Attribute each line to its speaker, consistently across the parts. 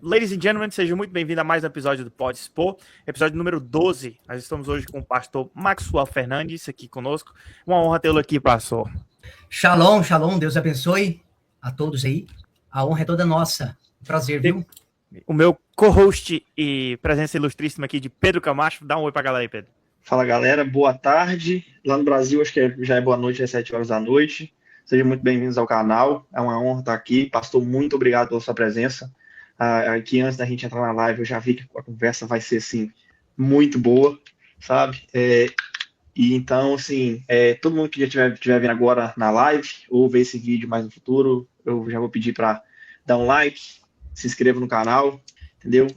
Speaker 1: Ladies and gentlemen, sejam muito bem-vindos a mais um episódio do Pode Expor, episódio número 12. Nós estamos hoje com o pastor Maxwell Fernandes aqui conosco. Uma honra tê-lo aqui, pastor.
Speaker 2: Shalom, shalom, Deus abençoe a todos aí. A honra é toda nossa. Prazer, viu?
Speaker 1: O meu co-host e presença ilustríssima aqui de Pedro Camacho. Dá um oi pra galera aí, Pedro.
Speaker 3: Fala, galera. Boa tarde. Lá no Brasil, acho que já é boa noite, às 7 horas da noite. Sejam muito bem-vindos ao canal. É uma honra estar aqui. Pastor, muito obrigado pela sua presença. Aqui, antes da gente entrar na live, eu já vi que a conversa vai ser, assim, muito boa, sabe? E então, assim, todo mundo que já estiver vendo agora na live ou ver esse vídeo mais no futuro, eu já vou pedir para dar um like, se inscreva no canal, entendeu?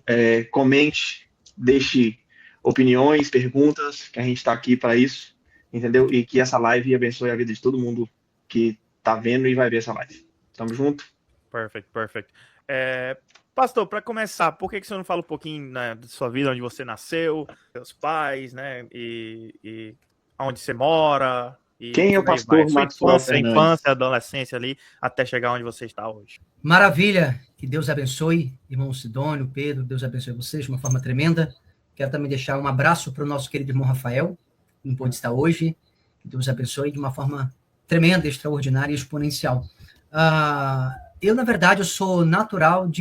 Speaker 3: Comente, deixe opiniões, perguntas, que a gente está aqui para isso, entendeu? E que essa live abençoe a vida de todo mundo que está vendo e vai ver essa live. Tamo junto?
Speaker 1: Perfect. Pastor, para começar, por que você não fala um pouquinho, né, da sua vida, onde você nasceu, seus pais, né, e onde você mora? E
Speaker 3: quem é o pastor Maxwell Fernandes?
Speaker 1: Infância, adolescência ali, até chegar onde você está hoje.
Speaker 2: Maravilha, que Deus abençoe, irmão Sidônio, Pedro, Deus abençoe vocês de uma forma tremenda. Quero também deixar um abraço para o nosso querido irmão Rafael, que não pôde estar hoje. Que Deus abençoe de uma forma tremenda, extraordinária e exponencial. Eu, na verdade, eu sou natural do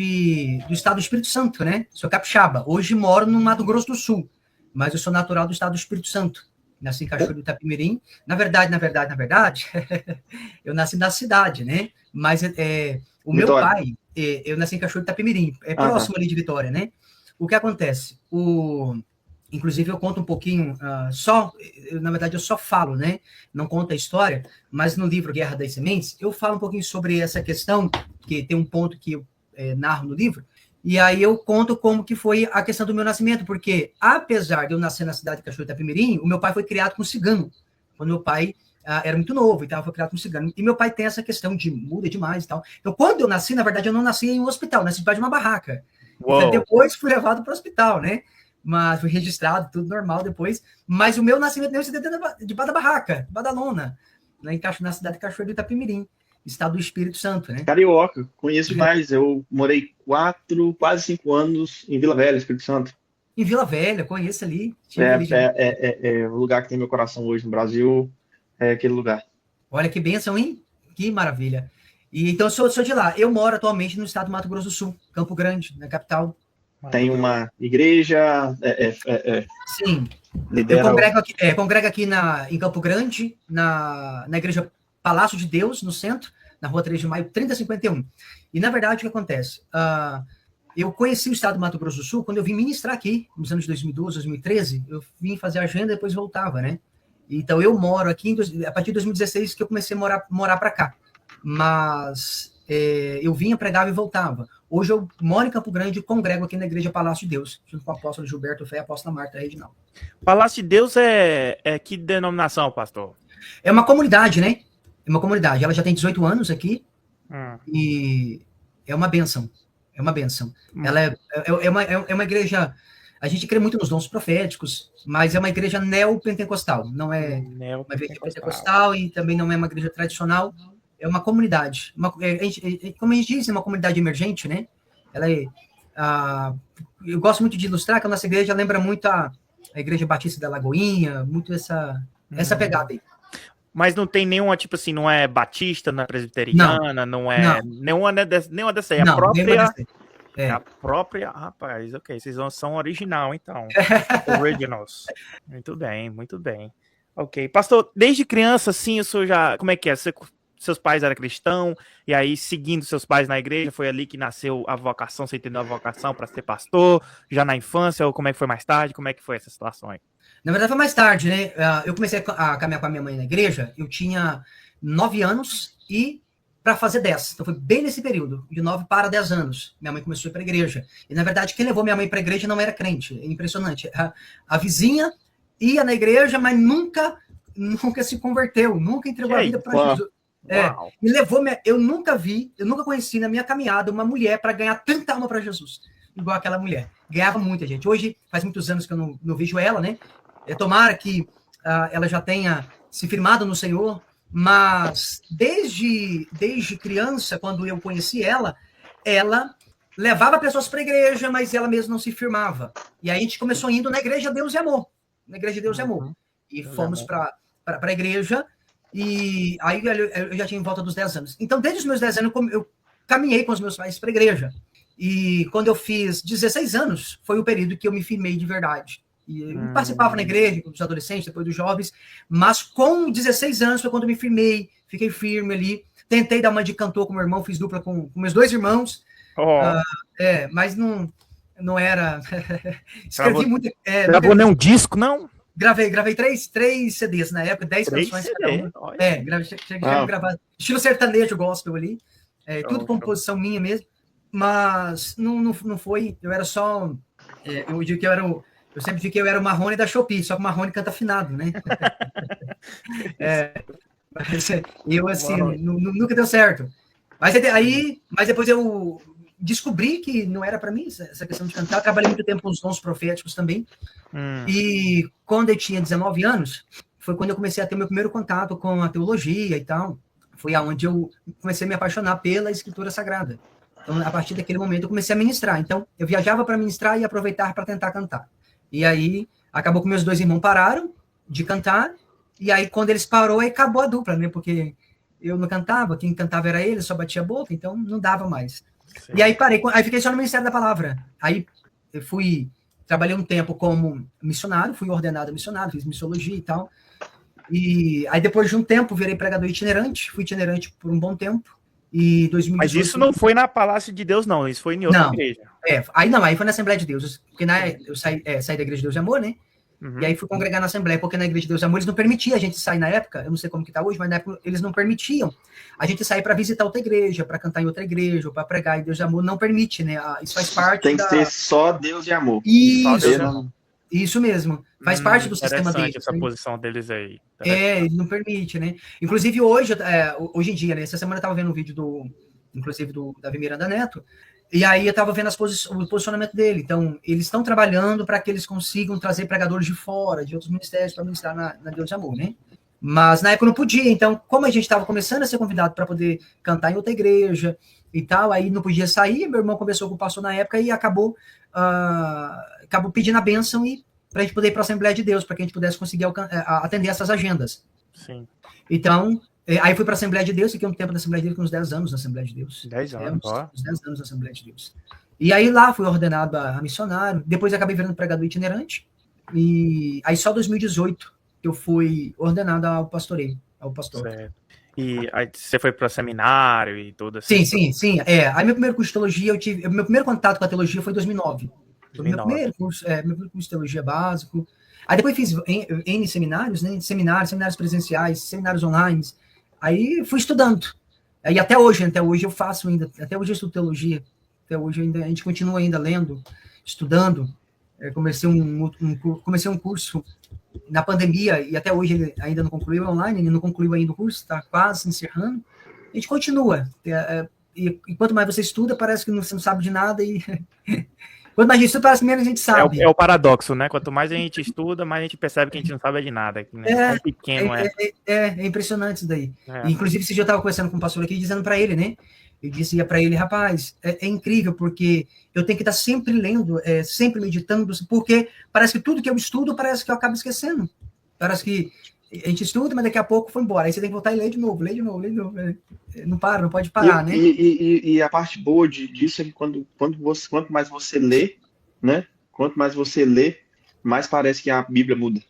Speaker 2: estado do Espírito Santo, né? Sou capixaba. Hoje moro no Mato Grosso do Sul, mas eu sou natural do estado do Espírito Santo. Nasci em Cachoeiro do Itapemirim. Na verdade, eu nasci na cidade, né? Mas o meu pai, eu nasci em Cachoeiro do Itapemirim, próximo ali de Vitória, né? O que acontece? Inclusive, eu conto um pouquinho, na verdade, eu só falo, né? Não conto a história, mas no livro Guerra das Sementes, eu falo um pouquinho sobre essa questão, que tem um ponto que eu narro no livro, e aí eu conto como que foi a questão do meu nascimento, porque apesar de eu nascer na cidade de Cachoeiro do Itapemirim, o meu pai foi criado com cigano, quando meu pai era muito novo, então foi criado com cigano, e meu pai tem essa questão de muda demais e tal. Então, quando eu nasci, na verdade, eu não nasci em um hospital, nasci debaixo de uma barraca. Então, depois fui levado para o hospital, né? Mas fui registrado, tudo normal depois. Mas o meu nascimento nem se deu debaixo da barraca, debaixo da lona, lá na cidade de Cachoeiro do Itapemirim, estado do Espírito Santo, né?
Speaker 3: Carioca, conheço demais. Eu morei quase 5 anos em Vila Velha, Espírito Santo.
Speaker 2: Em Vila Velha, conheço ali.
Speaker 3: O lugar que tem meu coração hoje no Brasil, é aquele lugar.
Speaker 2: Olha que bênção, hein? Que maravilha. E então eu sou de lá. Eu moro atualmente no estado do Mato Grosso do Sul, Campo Grande, na capital.
Speaker 3: Tem uma igreja.
Speaker 2: Sim. Eu congrego aqui em Campo Grande, na igreja Palácio de Deus, no centro, na rua 3 de Maio, 3051. E, na verdade, o que acontece? Eu conheci o estado do Mato Grosso do Sul quando eu vim ministrar aqui, nos anos 2012, 2013. Eu vim fazer agenda e depois voltava, né? Então, eu moro aqui, a partir de 2016, que eu comecei a morar para cá. Mas eu vinha, pregava e voltava. Hoje eu moro em Campo Grande e congrego aqui na Igreja Palácio de Deus, junto com o apóstolo Gilberto Fé e a apóstola Marta Reginaldo.
Speaker 1: Palácio de Deus é que denominação, pastor?
Speaker 2: É uma comunidade, né? É uma comunidade. Ela já tem 18 anos aqui e é uma bênção. É uma bênção. Ela é uma igreja... A gente crê muito nos dons proféticos, mas é uma igreja neopentecostal. Não é uma igreja pentecostal e também não é uma igreja tradicional. É uma comunidade. Como a gente diz, é uma comunidade emergente, né? Eu gosto muito de ilustrar que a nossa igreja lembra muito a Igreja Batista da Lagoinha, muito essa pegada aí.
Speaker 1: Mas não tem nenhuma, tipo assim, não é batista, não é presbiteriana, não é nenhuma dessa aí.
Speaker 2: Não,
Speaker 1: a própria, rapaz, ok, vocês são original, então. Originals. Muito bem. Ok. Pastor, desde criança, assim, o senhor já, como é que é? Seus pais eram cristãos, e aí, seguindo seus pais na igreja, foi ali que nasceu a vocação, você entendeu a vocação para ser pastor, já na infância, ou como é que foi mais tarde? Como é que foi essa situação aí?
Speaker 2: Na verdade, foi mais tarde, né? Eu comecei a caminhar com a minha mãe na igreja, eu tinha 9 anos e para fazer 10. Então, foi bem nesse período, de 9 para 10 anos. Minha mãe começou a ir para a igreja. E, na verdade, quem levou minha mãe para a igreja não era crente. É impressionante. A vizinha ia na igreja, mas nunca se converteu, nunca entregou a vida para Jesus. Me levou, eu nunca conheci na minha caminhada uma mulher para ganhar tanta alma para Jesus, igual aquela mulher. Ganhava muita gente. Hoje, faz muitos anos que eu não vejo ela, né? Tomara que ela já tenha se firmado no Senhor, mas desde criança, quando eu conheci ela levava pessoas para a igreja, mas ela mesma não se firmava. E aí a gente começou indo na Igreja Deus e Amor. Na Igreja Deus e Amor. E fomos para a igreja, e aí eu já tinha em volta dos 10 anos. Então, desde os meus 10 anos, eu caminhei com os meus pais para a igreja. E quando eu fiz 16 anos, foi o período que eu me firmei de verdade. E eu participava na igreja, dos adolescentes, depois dos jovens, mas com 16 anos foi quando eu me firmei, fiquei firme ali. Tentei dar uma de cantor com meu irmão, fiz dupla com meus 2 irmãos. Mas não era... Escrevi muito...
Speaker 1: Gravou nenhum disco, não?
Speaker 2: Gravei 3 CDs na época, 10 canções cada um. Cheguei a gravar. Estilo sertanejo gospel ali. Tudo composição minha mesmo. Mas não foi. Eu era só. Eu digo que eu sempre digo que eu era o Marrone da Shopee, só que o Marrone canta afinado, né? Mas eu, assim, nunca deu certo. Mas depois eu descobri que não era para mim essa questão de cantar. Eu trabalhei muito tempo com os dons proféticos também. E quando eu tinha 19 anos, foi quando eu comecei a ter meu primeiro contato com a teologia e tal. Foi aonde eu comecei a me apaixonar pela Escritura Sagrada. Então, a partir daquele momento, eu comecei a ministrar. Então, eu viajava para ministrar e aproveitar para tentar cantar. E aí, acabou que meus 2 irmãos pararam de cantar. E aí, quando eles parou, aí acabou a dupla, né? Porque eu não cantava, quem cantava era ele, só batia a boca, então não dava mais. Sim. E aí parei, aí fiquei só no Ministério da Palavra. Aí eu trabalhei um tempo como missionário, fui ordenado missionário, fiz missiologia e tal. E aí depois de um tempo virei pregador itinerante, fui itinerante por um bom tempo. E 2018,
Speaker 1: mas isso não foi na Palácio de Deus, não, isso foi em outra igreja.
Speaker 2: Aí foi na Assembleia de Deus, porque eu saí da Igreja de Deus e Amor, né? E aí fui congregar na Assembleia, porque na Igreja de Deus e Amor eles não permitiam a gente sair na época, eu não sei como que tá hoje, mas na época eles não permitiam a gente sair para visitar outra igreja, para cantar em outra igreja, ou para pregar em Deus e Amor, não permite, né? Isso faz parte
Speaker 3: Tem que ser só Deus e Amor.
Speaker 2: Isso mesmo, faz parte do sistema deles.
Speaker 1: Essa posição deles aí.
Speaker 2: Ele não permite, né? Inclusive hoje em dia, né? Essa semana eu tava vendo um vídeo do Davi Miranda Neto, e aí eu tava vendo o posicionamento dele. Então, eles estão trabalhando para que eles consigam trazer pregadores de fora, de outros ministérios, para ministrar na Deus e Amor, né? Mas na época não podia. Então, como a gente estava começando a ser convidado para poder cantar em outra igreja e tal, aí não podia sair. Meu irmão conversou com o pastor na época e acabou pedindo a bênção para a gente poder ir para a Assembleia de Deus, para que a gente pudesse conseguir atender essas agendas.
Speaker 1: Sim.
Speaker 2: Então, aí fui para a Assembleia de Deus, fiquei um tempo na Assembleia de Deus, uns 10 anos na Assembleia de Deus.
Speaker 1: 10 anos,
Speaker 2: uns 10 anos na Assembleia de Deus. E aí lá fui ordenado a missionário, depois acabei virando pregador itinerante, e aí só 2018 eu fui ordenado ao pastoreio, ao pastor.
Speaker 1: Certo. E aí você foi para o seminário e tudo assim?
Speaker 2: Sim. Aí meu primeiro curso de teologia, meu primeiro contato com a teologia foi em 2009. Meu primeiro curso de teologia básico. Aí depois fiz N seminários, né? Seminários presenciais, seminários online. Aí fui estudando. E até hoje eu faço ainda, até hoje eu estudo teologia. Até hoje a gente continua ainda lendo, estudando. Comecei um curso na pandemia e até hoje ele ainda não concluiu online, ele não concluiu ainda o curso, está quase encerrando. A gente continua. E quanto mais você estuda, parece que você não sabe de nada e... Quanto mais a gente estuda, parece que menos a gente sabe.
Speaker 1: É o paradoxo, né? Quanto mais a gente estuda, mais a gente percebe que a gente não sabe de nada. Né? Pequeno,
Speaker 2: é impressionante isso daí. Inclusive, esse dia eu estava conversando com um pastor aqui, dizendo para ele, né? Eu disse para ele, rapaz, é incrível, porque eu tenho que estar sempre lendo, sempre meditando, porque parece que tudo que eu estudo, parece que eu acabo esquecendo. Parece que a gente estuda, mas daqui a pouco foi embora. Aí você tem que voltar e ler de novo. Não pode parar, né?
Speaker 3: E a parte boa disso é que quanto mais você lê, né? Quanto mais você lê, mais parece que a Bíblia muda.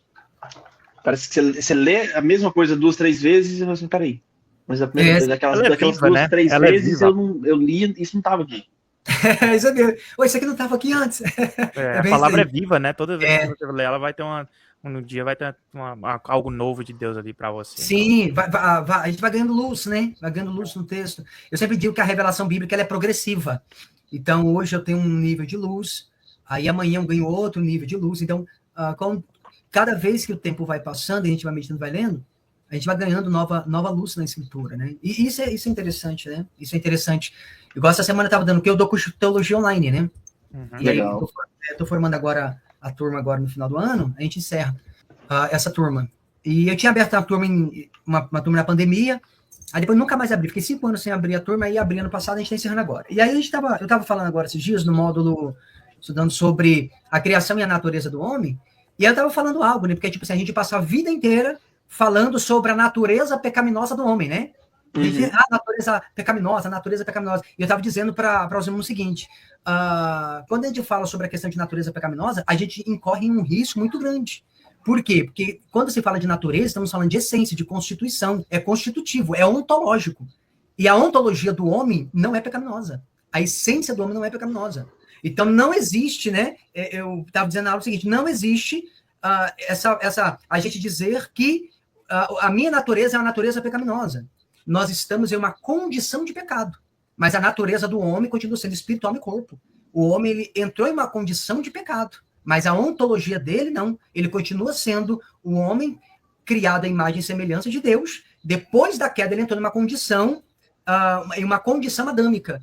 Speaker 3: Parece que você lê a mesma coisa 2, 3 vezes e você assim, peraí. Mas a primeira vez, daquelas 2, 3 vezes eu li, isso não estava aqui.
Speaker 2: Isso aqui não estava aqui antes.
Speaker 1: A palavra é viva, né? Toda vez que você lê, ela vai ter um dia vai ter algo novo de Deus ali para você.
Speaker 2: Sim, então. A gente vai ganhando luz, né? Vai ganhando luz no texto. Eu sempre digo que a revelação bíblica ela é progressiva. Então, hoje eu tenho um nível de luz, aí amanhã eu ganho outro nível de luz. Então, cada vez que o tempo vai passando, a gente vai meditando, vai lendo, a gente vai ganhando nova luz na escritura, né? E isso é interessante, né? Isso é interessante. Igual essa semana eu estava dando, porque eu dou curso de teologia online, né? E aí, eu tô formando agora a turma agora no final do ano, a gente encerra essa turma. E eu tinha aberto uma turma na pandemia, Aí depois nunca mais abri. Fiquei 5 anos sem abrir a turma, aí abri ano passado, a gente está encerrando agora. E aí eu estava falando agora esses dias no módulo, estudando sobre a criação e a natureza do homem, e eu estava falando algo, né? Porque, tipo assim, a gente passa a vida inteira falando sobre a natureza pecaminosa do homem, né? A natureza pecaminosa, a natureza pecaminosa. E eu estava dizendo para os irmãos o seguinte, quando a gente fala sobre a questão de natureza pecaminosa, a gente incorre em um risco muito grande. Por quê? Porque quando se fala de natureza, estamos falando de essência, de constituição. É constitutivo, é ontológico. E a ontologia do homem não é pecaminosa. A essência do homem não é pecaminosa. Então, não existe, né? Eu estava dizendo algo seguinte, não existe a gente dizer que a minha natureza é uma natureza pecaminosa. Nós estamos em uma condição de pecado. Mas a natureza do homem continua sendo espírito, alma e corpo. O homem ele entrou em uma condição de pecado. Mas a ontologia dele, não. Ele continua sendo o homem criado à imagem e semelhança de Deus. Depois da queda, ele entrou numa condição, em uma condição adâmica.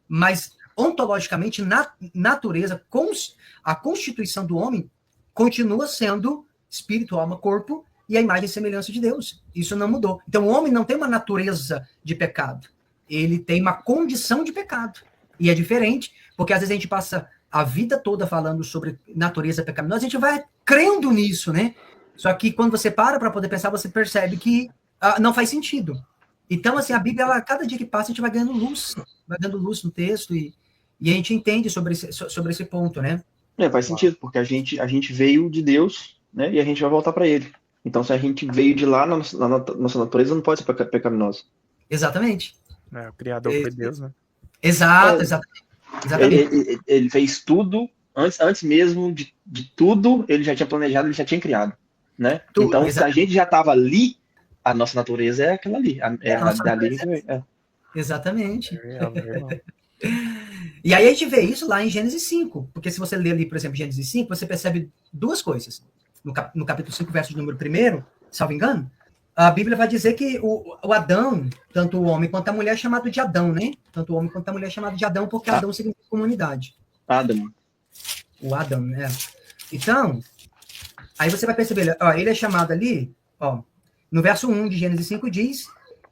Speaker 2: Mas, ontologicamente, na natureza, a constituição do homem continua sendo espírito, alma, corpo e a imagem e semelhança de Deus. Isso não mudou. Então, o homem não tem uma natureza de pecado. Ele tem uma condição de pecado. E é diferente, porque às vezes a gente passa a vida toda falando sobre natureza pecaminosa, a gente vai crendo nisso, né? Só que quando você para poder pensar, você percebe que não faz sentido. Então, assim, a Bíblia, cada dia que passa, a gente vai ganhando luz no texto e a gente entende sobre esse ponto, né?
Speaker 3: Faz sentido, porque a gente veio de Deus, né? E a gente vai voltar para Ele. Então, se a gente veio de lá, nossa natureza não pode ser pecaminosa.
Speaker 2: Exatamente.
Speaker 1: O Criador foi Deus, né?
Speaker 2: Exatamente.
Speaker 3: Ele fez tudo, antes mesmo de tudo, ele já tinha planejado, ele já tinha criado, né? Então, exatamente. Se a gente já estava ali, a nossa natureza é aquela ali.
Speaker 2: Exatamente. E aí a gente vê isso lá em Gênesis 5, porque se você ler ali, por exemplo, Gênesis 5, você percebe duas coisas. No capítulo 5, verso número 1, salvo engano, a Bíblia vai dizer que o Adão, tanto o homem quanto a mulher, é chamado de Adão, né? Tanto o homem quanto a mulher é chamado de Adão, porque Adão significa comunidade.
Speaker 3: Adam.
Speaker 2: O Adão, né? Então, aí você vai perceber, ele é chamado ali, no verso 1 de Gênesis 5 diz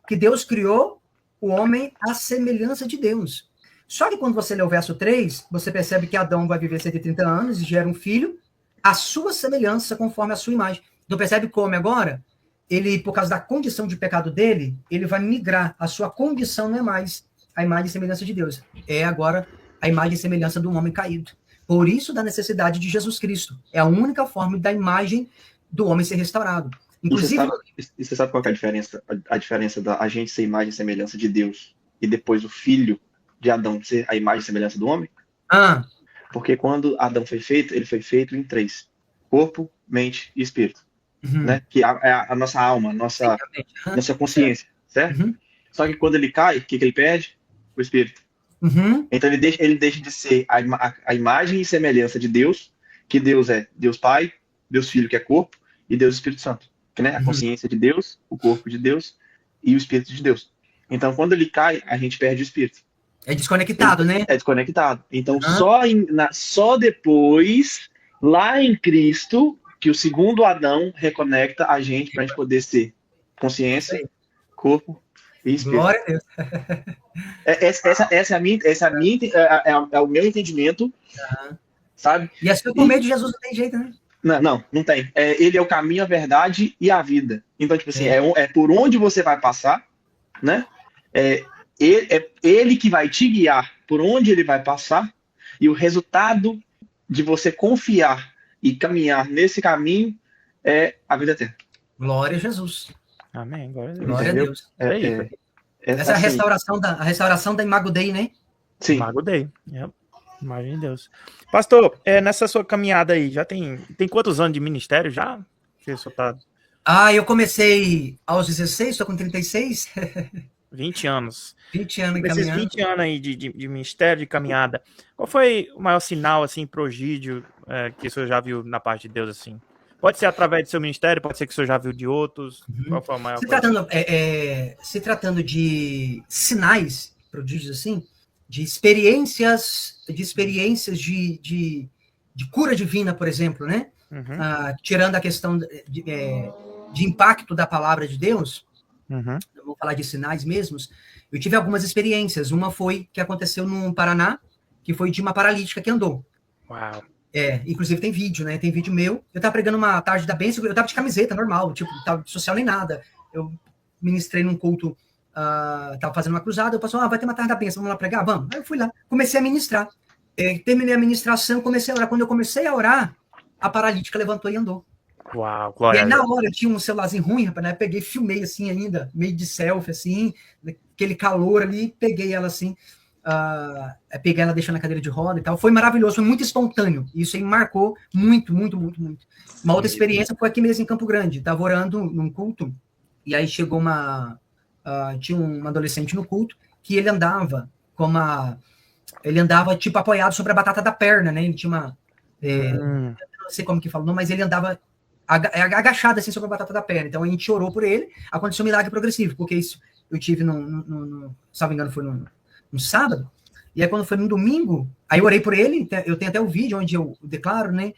Speaker 2: que Deus criou o homem à semelhança de Deus. Só que quando você lê o verso 3, você percebe que Adão vai viver 130 anos e gera um filho à sua semelhança, conforme a sua imagem. Então percebe como agora? Ele, por causa da condição de pecado dele, ele vai migrar. A sua condição não é mais a imagem e semelhança de Deus. É agora a imagem e semelhança do homem caído. Por isso, da necessidade de Jesus Cristo. É a única forma da imagem do homem ser restaurado. Inclusive...
Speaker 3: E você sabe qual é a diferença? A diferença da a gente ser imagem e semelhança de Deus e depois o filho de Adão ser a imagem e semelhança do homem? Porque quando Adão foi feito, ele foi feito em 3. Corpo, mente e espírito. Né? Que é a nossa alma, nossa consciência, certo? Só que quando ele cai, o que ele perde? O espírito. Então ele deixa de ser a imagem e semelhança de Deus, que Deus é Deus Pai, Deus Filho, que é corpo, e Deus Espírito Santo, que, né? A consciência de Deus, o corpo de Deus e o Espírito de Deus. Então, quando ele cai, a gente perde o espírito.
Speaker 2: É desconectado, né?
Speaker 3: É desconectado. Então, só depois, lá em Cristo, que o segundo Adão reconecta a gente para a gente poder ser consciência, corpo e espírito.
Speaker 2: Glória a Deus.
Speaker 3: Essa é o meu entendimento, sabe?
Speaker 2: E assim, por meio de Jesus não tem jeito, né?
Speaker 3: Não tem. Ele é o caminho, a verdade e a vida. Então, tipo assim, é por onde você vai passar, né? Ele que vai te guiar por onde ele vai passar, e o resultado de você confiar e caminhar nesse caminho é a vida eterna.
Speaker 2: Glória a Jesus.
Speaker 1: Amém.
Speaker 2: Glória a Deus. Essa é a restauração da Imago Dei, né?
Speaker 3: Sim.
Speaker 1: Imago Dei. Imagem de Deus. Pastor, nessa sua caminhada aí, já tem quantos anos de ministério já? Que o senhor tá...
Speaker 2: Eu comecei aos 16, estou com 36.
Speaker 1: 20 anos.
Speaker 2: 20 anos
Speaker 1: caminhando. Esses 20 anos aí de ministério, de caminhada, qual foi o maior sinal, assim, prodígio que o senhor já viu na parte de Deus, assim? Pode ser através do seu ministério, pode ser que o senhor já viu de outros. Qual foi o maior
Speaker 2: se tratando de sinais, prodígios, assim, de experiências de cura divina, por exemplo, né? Tirando a questão de impacto da palavra de Deus, vou falar de sinais mesmos, eu tive algumas experiências. Uma foi que aconteceu no Paraná, que foi de uma paralítica que andou.
Speaker 1: Uau.
Speaker 2: Inclusive tem vídeo, né? Tem vídeo meu. Eu tava pregando uma tarde da bênção, eu tava de camiseta, normal, tipo, não tava social nem nada. Eu ministrei num culto, tava fazendo uma cruzada, eu passou, vai ter uma tarde da bênção, vamos lá pregar? Vamos. Aí eu fui lá, comecei a ministrar. Terminei a ministração, comecei a orar. Quando eu comecei a orar, a paralítica levantou e andou.
Speaker 1: Uau, glória.
Speaker 2: E aí, na hora, eu tinha um celularzinho ruim, né? Peguei, filmei assim ainda, meio de selfie, assim, aquele calor ali, peguei ela assim, peguei ela deixando na cadeira de roda e tal. Foi maravilhoso, foi muito espontâneo. Isso aí marcou muito, muito, muito, muito. Uma outra experiência foi aqui mesmo em Campo Grande. Tava orando num culto, e aí chegou tinha um adolescente no culto, que ele andava ele andava, tipo, apoiado sobre a batata da perna, né? Ele tinha eu não sei como que fala, não, mas ele andava agachado assim sobre a batata da perna. Então a gente orou por ele, aconteceu um milagre progressivo, porque isso eu tive se não me engano, foi no sábado, e aí quando foi no domingo, aí eu orei por ele, eu tenho até o vídeo onde eu declaro, né,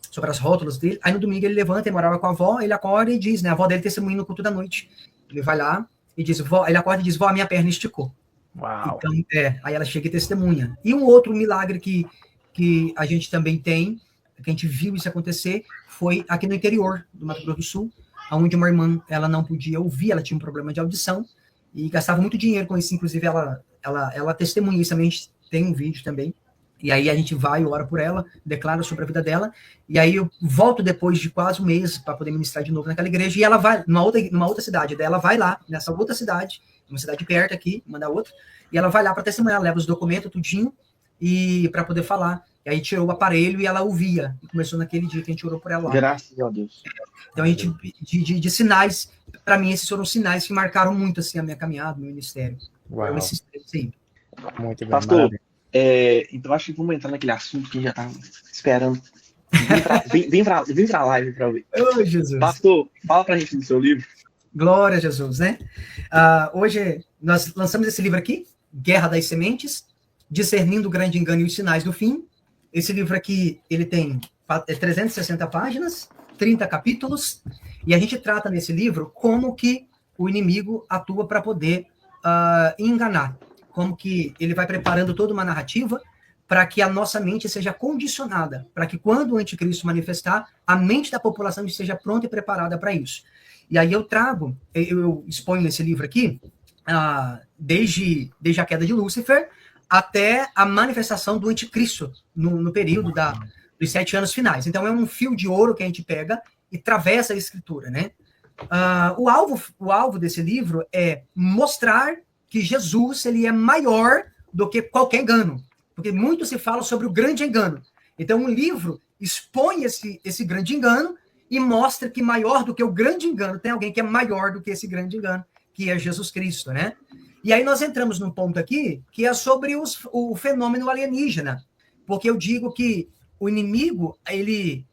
Speaker 2: sobre as rótulas dele. Aí no domingo ele levanta, ele morava com a avó, ele acorda e diz, né, a avó dele testemunha no culto da noite. Ele vai lá e diz, vó, ele acorda e diz, vó, a minha perna esticou.
Speaker 1: Uau.
Speaker 2: Então, aí ela chega e testemunha. E um outro milagre que a gente também tem, que a gente viu isso acontecer, foi aqui no interior do Mato Grosso do Sul, onde uma irmã, ela não podia ouvir, ela tinha um problema de audição, e gastava muito dinheiro com isso, inclusive ela testemunha isso também, a gente tem um vídeo também, e aí a gente vai, ora por ela, declara sobre a vida dela, e aí eu volto depois de quase um mês para poder ministrar de novo naquela igreja, e ela vai, numa outra cidade, daí ela vai lá, nessa outra cidade, uma cidade perto aqui, uma da outra, e ela vai lá para testemunhar, leva os documentos, tudinho, e para poder falar. E aí tirou o aparelho e ela ouvia. E começou naquele dia que a gente orou por ela lá.
Speaker 3: Graças a Deus.
Speaker 2: Então a gente, de sinais, para mim esses foram sinais que marcaram muito assim a minha caminhada, meu ministério.
Speaker 1: Uau.
Speaker 2: Sim.
Speaker 3: Muito bem. Pastor, então acho que vamos entrar naquele assunto que a gente já tá esperando. Vem pra live para ver.
Speaker 2: Oh, Jesus.
Speaker 3: Pastor, fala pra gente do seu livro.
Speaker 2: Glória a Jesus, né? Hoje nós lançamos esse livro aqui, Guerra das Sementes, Discernindo o Grande Engano e os Sinais do Fim. Esse livro aqui, ele tem 360 páginas, 30 capítulos, e a gente trata nesse livro como que o inimigo atua para poder enganar, como que ele vai preparando toda uma narrativa para que a nossa mente seja condicionada, para que quando o anticristo manifestar, a mente da população esteja pronta e preparada para isso. E aí eu exponho nesse livro aqui, desde a queda de Lúcifer até a manifestação do anticristo no período dos 7 anos finais. Então é um fio de ouro que a gente pega e atravessa a escritura, né? O alvo desse livro é mostrar que Jesus ele é maior do que qualquer engano, porque muito se fala sobre o grande engano. Então o livro expõe esse grande engano e mostra que maior do que o grande engano tem alguém que é maior do que esse grande engano, que é Jesus Cristo, né? E aí nós entramos num ponto aqui que é sobre o fenômeno alienígena, porque eu digo que o inimigo, ele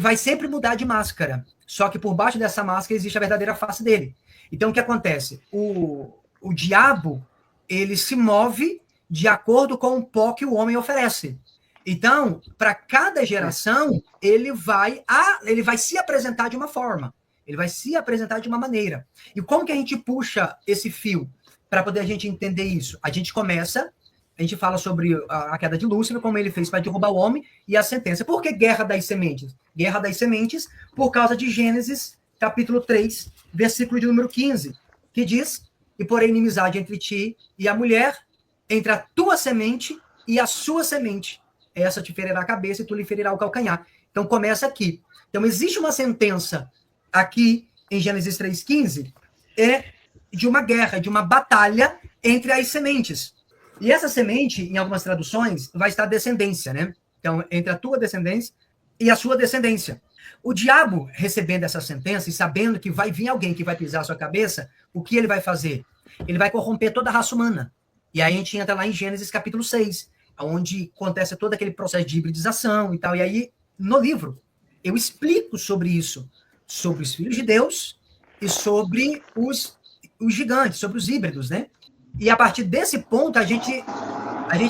Speaker 2: vai sempre mudar de máscara, só que por baixo dessa máscara existe a verdadeira face dele. Então o que acontece? O diabo, ele se move de acordo com o pó que o homem oferece. Então, para cada geração, ele vai se apresentar de uma forma, ele vai se apresentar de uma maneira. E como que a gente puxa esse fio para poder a gente entender isso? A gente fala sobre a queda de Lúcifer, como ele fez para derrubar o homem e a sentença. Por que Guerra das Sementes? Guerra das Sementes por causa de Gênesis, capítulo 3, versículo de número 15, que diz, e porém inimizade entre ti e a mulher, entre a tua semente e a sua semente. Essa te ferirá a cabeça e tu lhe ferirá o calcanhar. Então começa aqui. Então existe uma sentença aqui em Gênesis 3,15, de uma guerra, de uma batalha entre as sementes. E essa semente, em algumas traduções, vai estar descendência, né? Então, entre a tua descendência e a sua descendência. O diabo, recebendo essa sentença e sabendo que vai vir alguém que vai pisar a sua cabeça, o que ele vai fazer? Ele vai corromper toda a raça humana. E aí a gente entra lá em Gênesis capítulo 6, onde acontece todo aquele processo de hibridização e tal. E aí, no livro, eu explico sobre isso, sobre os filhos de Deus e sobre os gigantes, sobre os híbridos, né? E a partir desse ponto, a gente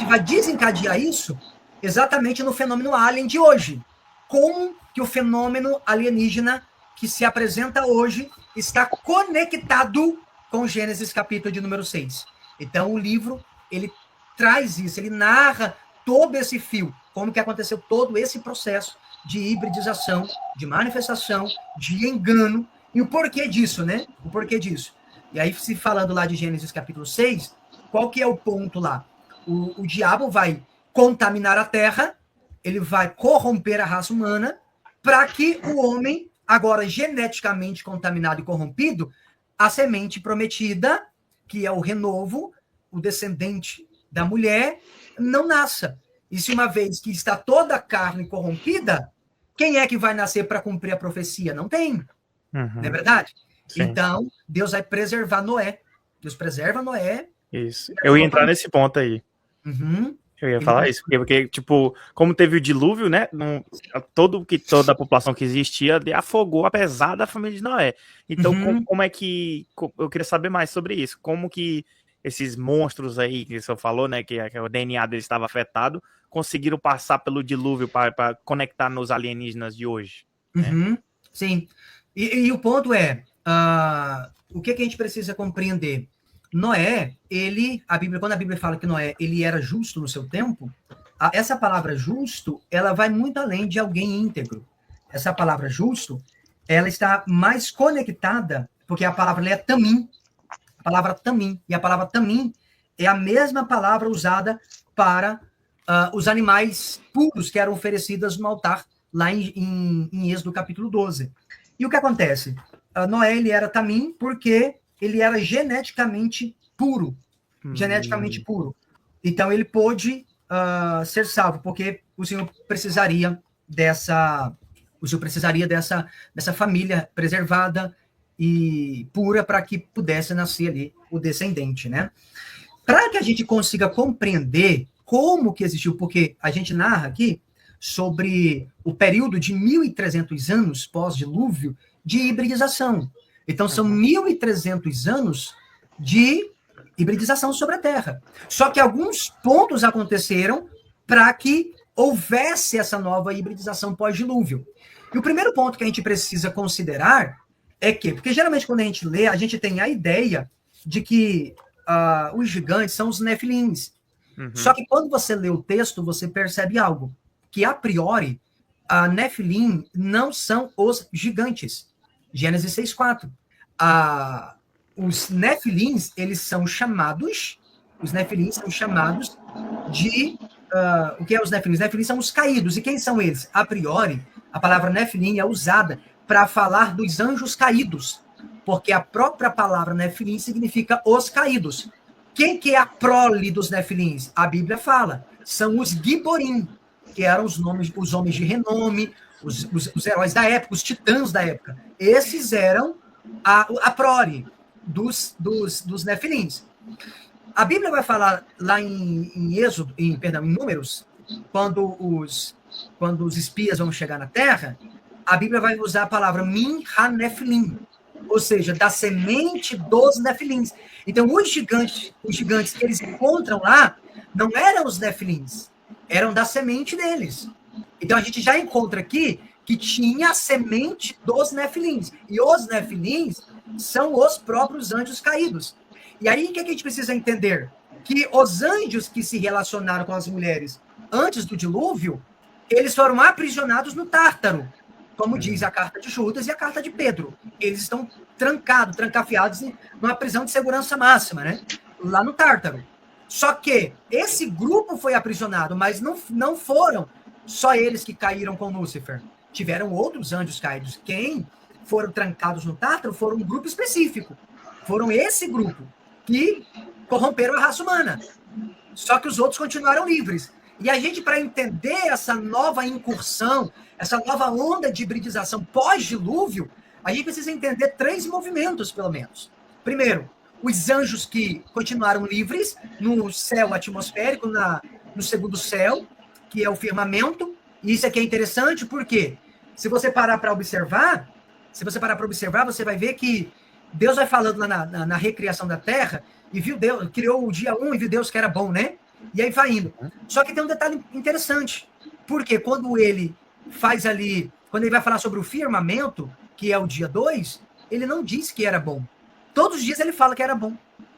Speaker 2: vai desencadear isso exatamente no fenômeno alien de hoje. Como que o fenômeno alienígena que se apresenta hoje está conectado com Gênesis capítulo de número 6. Então, o livro, ele traz isso, ele narra todo esse fio, como que aconteceu todo esse processo de hibridização, de manifestação, de engano, e o porquê disso, né? O porquê disso. E aí, se falando lá de Gênesis capítulo 6, qual que é o ponto lá? O diabo vai contaminar a terra, ele vai corromper a raça humana, para que o homem, agora geneticamente contaminado e corrompido, a semente prometida, que é o renovo, o descendente da mulher, não nasça. E se uma vez que está toda a carne corrompida, quem é que vai nascer para cumprir a profecia? Não tem. Não é verdade? Sim. Então, Deus vai preservar Noé. Deus preserva Noé.
Speaker 1: Isso. Eu ia entrar nesse ponto aí.
Speaker 2: Uhum.
Speaker 1: Eu ia falar isso, porque, tipo, como teve o dilúvio, né, toda a população que existia afogou, apesar da família de Noé. Então, como é que... Eu queria saber mais sobre isso. Como que esses monstros aí, que o senhor falou, né, que o DNA deles estava afetado, conseguiram passar pelo dilúvio para conectar nos alienígenas de hoje?
Speaker 2: Né? Sim. E o ponto é, o que a gente precisa compreender? Noé, quando a Bíblia fala que Noé, ele era justo no seu tempo, essa palavra justo, ela vai muito além de alguém íntegro. Essa palavra justo, ela está mais conectada, porque a palavra é tamim, a palavra tamim, e a palavra tamim é a mesma palavra usada para os animais puros que eram oferecidos no altar, lá em Êxodo capítulo 12. E o que acontece? Noé, ele era tamim porque ele era geneticamente puro. Geneticamente puro. Então, ele pôde ser salvo, porque o Senhor precisaria dessa família preservada e pura para que pudesse nascer ali o descendente, né? Para que a gente consiga compreender como que existiu, porque a gente narra aqui sobre o período de 1.300 anos pós-dilúvio de hibridização. Então, são 1.300 anos de hibridização sobre a Terra. Só que alguns pontos aconteceram para que houvesse essa nova hibridização pós-dilúvio. E o primeiro ponto que a gente precisa considerar é que, porque geralmente quando a gente lê, a gente tem a ideia de que os gigantes são os nefilins. Só que quando você lê o texto, você percebe algo, que a priori, a nefilim não são os gigantes. Gênesis 6:4. Os nefilins, eles são chamados, de... o que é os nefilins? Os nefilins são os caídos. E quem são eles? A priori, a palavra nefilim é usada para falar dos anjos caídos, porque a própria palavra nefilim significa os caídos. Quem que é a prole dos nefilins? A Bíblia fala. São os giborim, que eram os homens de renome, os heróis da época, os titãs da época. Esses eram a prole dos nefilins. A Bíblia vai falar lá em Números, quando os espias vão chegar na Terra, a Bíblia vai usar a palavra min ha-nefilim, ou seja, da semente dos nefilins. Então, os gigantes que eles encontram lá não eram os nefilins, eram da semente deles. Então, a gente já encontra aqui que tinha a semente dos nefilins. E os nefilins são os próprios anjos caídos. E aí, o que a gente precisa entender? Que os anjos que se relacionaram com as mulheres antes do dilúvio, eles foram aprisionados no Tártaro, como diz a carta de Judas e a carta de Pedro. Eles estão trancafiados numa prisão de segurança máxima, né? Lá no Tártaro. Só que esse grupo foi aprisionado, mas não foram só eles que caíram com Lúcifer. Tiveram outros anjos caídos. Quem foram trancados no Tártaro foram um grupo específico. Foram esse grupo que corromperam a raça humana. Só que os outros continuaram livres. E a gente, para entender essa nova incursão, essa nova onda de hibridização pós-dilúvio, a gente precisa entender 3 movimentos, pelo menos. Primeiro, os anjos que continuaram livres no céu atmosférico, no segundo céu, que é o firmamento. E isso aqui é interessante porque, se você parar para observar, você vai ver que Deus vai falando lá na recriação da Terra, e viu Deus, criou o dia 1 e viu Deus que era bom, né? E aí vai indo. Só que tem um detalhe interessante, porque quando ele vai falar sobre o firmamento, que é o dia 2, ele não diz que era bom. Todos os dias ele fala que era bom.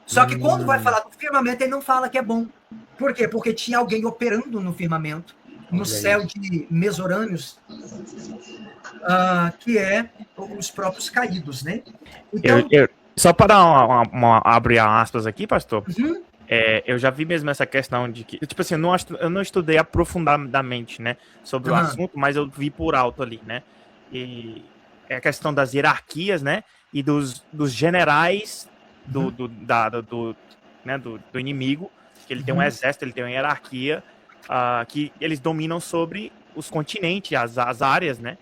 Speaker 2: Só que quando vai falar do firmamento, ele não fala que é bom. Por quê? Porque tinha alguém operando no firmamento, no céu de Mesorâneos, que é os próprios caídos, né? Então,
Speaker 1: só para dar abrir aspas aqui, pastor,
Speaker 2: uhum.
Speaker 1: Eu já vi mesmo essa questão de que, tipo assim, eu não estudei aprofundadamente, né, sobre o assunto, mas eu vi por alto ali, né? E é a questão das hierarquias, né? E dos generais do inimigo, que ele tem um exército, ele tem uma hierarquia, que eles dominam sobre os continentes, as áreas, né?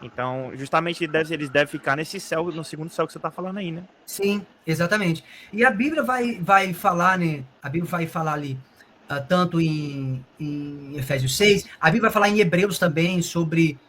Speaker 1: Então, justamente eles devem ficar nesse céu, no segundo céu que você está falando aí, né?
Speaker 2: Sim, exatamente. E a Bíblia vai falar, né? A Bíblia vai falar ali, tanto em Efésios 6, a Bíblia vai falar em Hebreus também sobre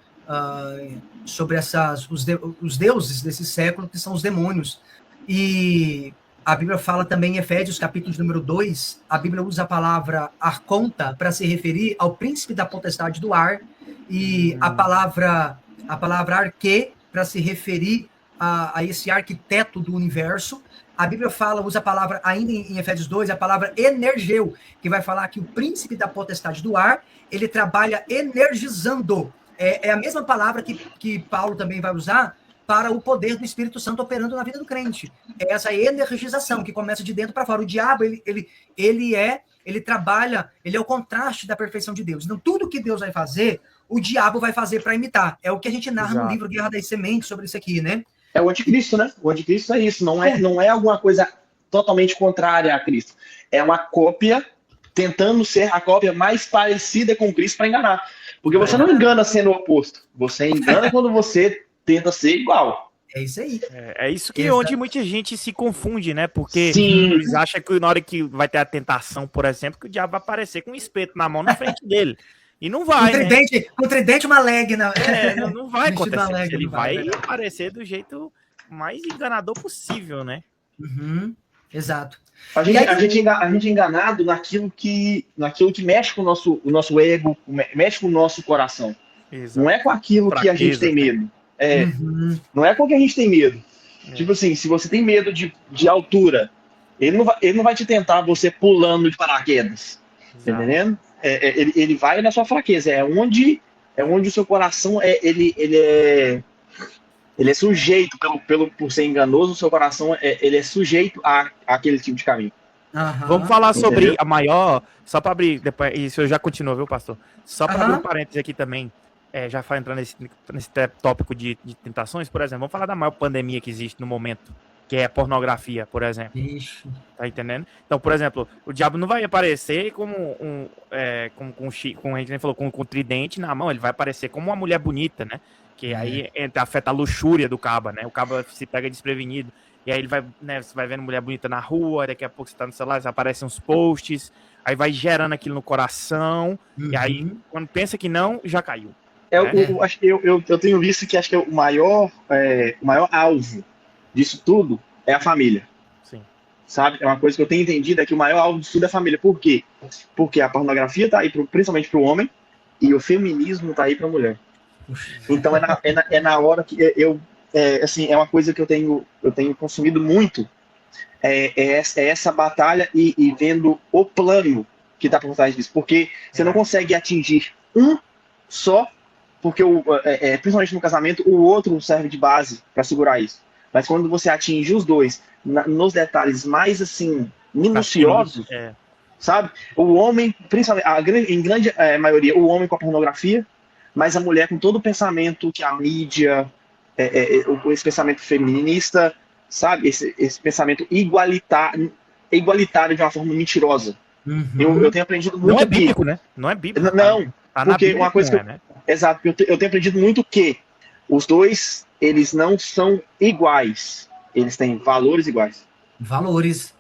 Speaker 2: os deuses desse século, que são os demônios. E a Bíblia fala também em Efésios, capítulo número 2, a Bíblia usa a palavra arconta para se referir ao príncipe da potestade do ar, e a palavra arque para se referir a esse arquiteto do universo. A Bíblia usa a palavra, ainda em Efésios 2, a palavra energeu, que vai falar que o príncipe da potestade do ar, ele trabalha energizando. É a mesma palavra que Paulo também vai usar para o poder do Espírito Santo operando na vida do crente. É essa energização que começa de dentro para fora. O diabo, ele trabalha, ele é o contraste da perfeição de Deus. Então, tudo que Deus vai fazer, o diabo vai fazer para imitar. É o que a gente narra no livro Guerra das Sementes sobre isso aqui, né?
Speaker 3: É o anticristo, né? O anticristo é isso. Não é alguma coisa totalmente contrária a Cristo. É uma cópia, tentando ser a cópia mais parecida com Cristo para enganar. Porque você não engana sendo o oposto. Você engana quando você tenta ser igual.
Speaker 2: É isso aí.
Speaker 1: É isso que onde muita gente se confunde, né? Porque eles acham que na hora que vai ter a tentação, por exemplo, que o diabo vai aparecer com um espeto na mão na frente dele. E não vai,
Speaker 2: com tridente, uma leg.
Speaker 1: Não vai acontecer. Ele vai aparecer do jeito mais enganador possível, né?
Speaker 2: Uhum, exato.
Speaker 3: A gente é enganado naquilo que mexe com o nosso ego, mexe com o nosso coração. Exato. Não é com aquilo que a gente tem medo. Não é com o que a gente tem medo. Tipo assim, se você tem medo de altura, ele não vai te tentar você pulando de paraquedas. Tá entendendo? Ele vai na sua fraqueza. É onde o seu coração ele é sujeito, por ser enganoso, o seu coração ele é sujeito àquele tipo de caminho.
Speaker 1: Vamos falar sobre a maior. Só para abrir, depois, isso eu já continuo, viu, pastor? Só para abrir um parênteses aqui também, já entrando nesse tópico de tentações, por exemplo, vamos falar da maior pandemia que existe no momento, que é a pornografia, por exemplo.
Speaker 2: Ixi.
Speaker 1: Tá entendendo? Então, por exemplo, o diabo não vai aparecer como a gente nem falou, com tridente na mão, ele vai aparecer como uma mulher bonita, né? Que aí afeta a luxúria do caba, né? O caba se pega desprevenido. E aí ele vai, né? Você vai vendo mulher bonita na rua, daqui a pouco você tá no celular, aparecem uns posts, aí vai gerando aquilo no coração, e aí, quando pensa que não, já caiu.
Speaker 3: Acho que eu tenho visto que acho que o maior alvo disso tudo é a família.
Speaker 1: Sim.
Speaker 3: Sabe? É uma coisa que eu tenho entendido, é que o maior alvo disso tudo é a família. Por quê? Porque a pornografia tá aí principalmente para o homem, e o feminismo tá aí para a mulher. Então é na hora que assim, é uma coisa que eu tenho consumido muito, essa batalha e vendo o plano que está por trás disso, porque você não consegue atingir um só, porque principalmente no casamento o outro serve de base para segurar isso, mas quando você atinge os dois nos detalhes mais assim minuciosos, sabe, o homem, principalmente em grande maioria, o homem com a pornografia, mas a mulher com todo o pensamento que a mídia, esse pensamento feminista, sabe? Esse pensamento igualitário de uma forma mentirosa. Eu tenho aprendido muito.
Speaker 1: Não é bíblico, né? Não é bíblico.
Speaker 3: Não, porque uma coisa que exato, eu tenho aprendido muito que os dois, eles não são iguais. Eles têm valores iguais.
Speaker 2: Valores.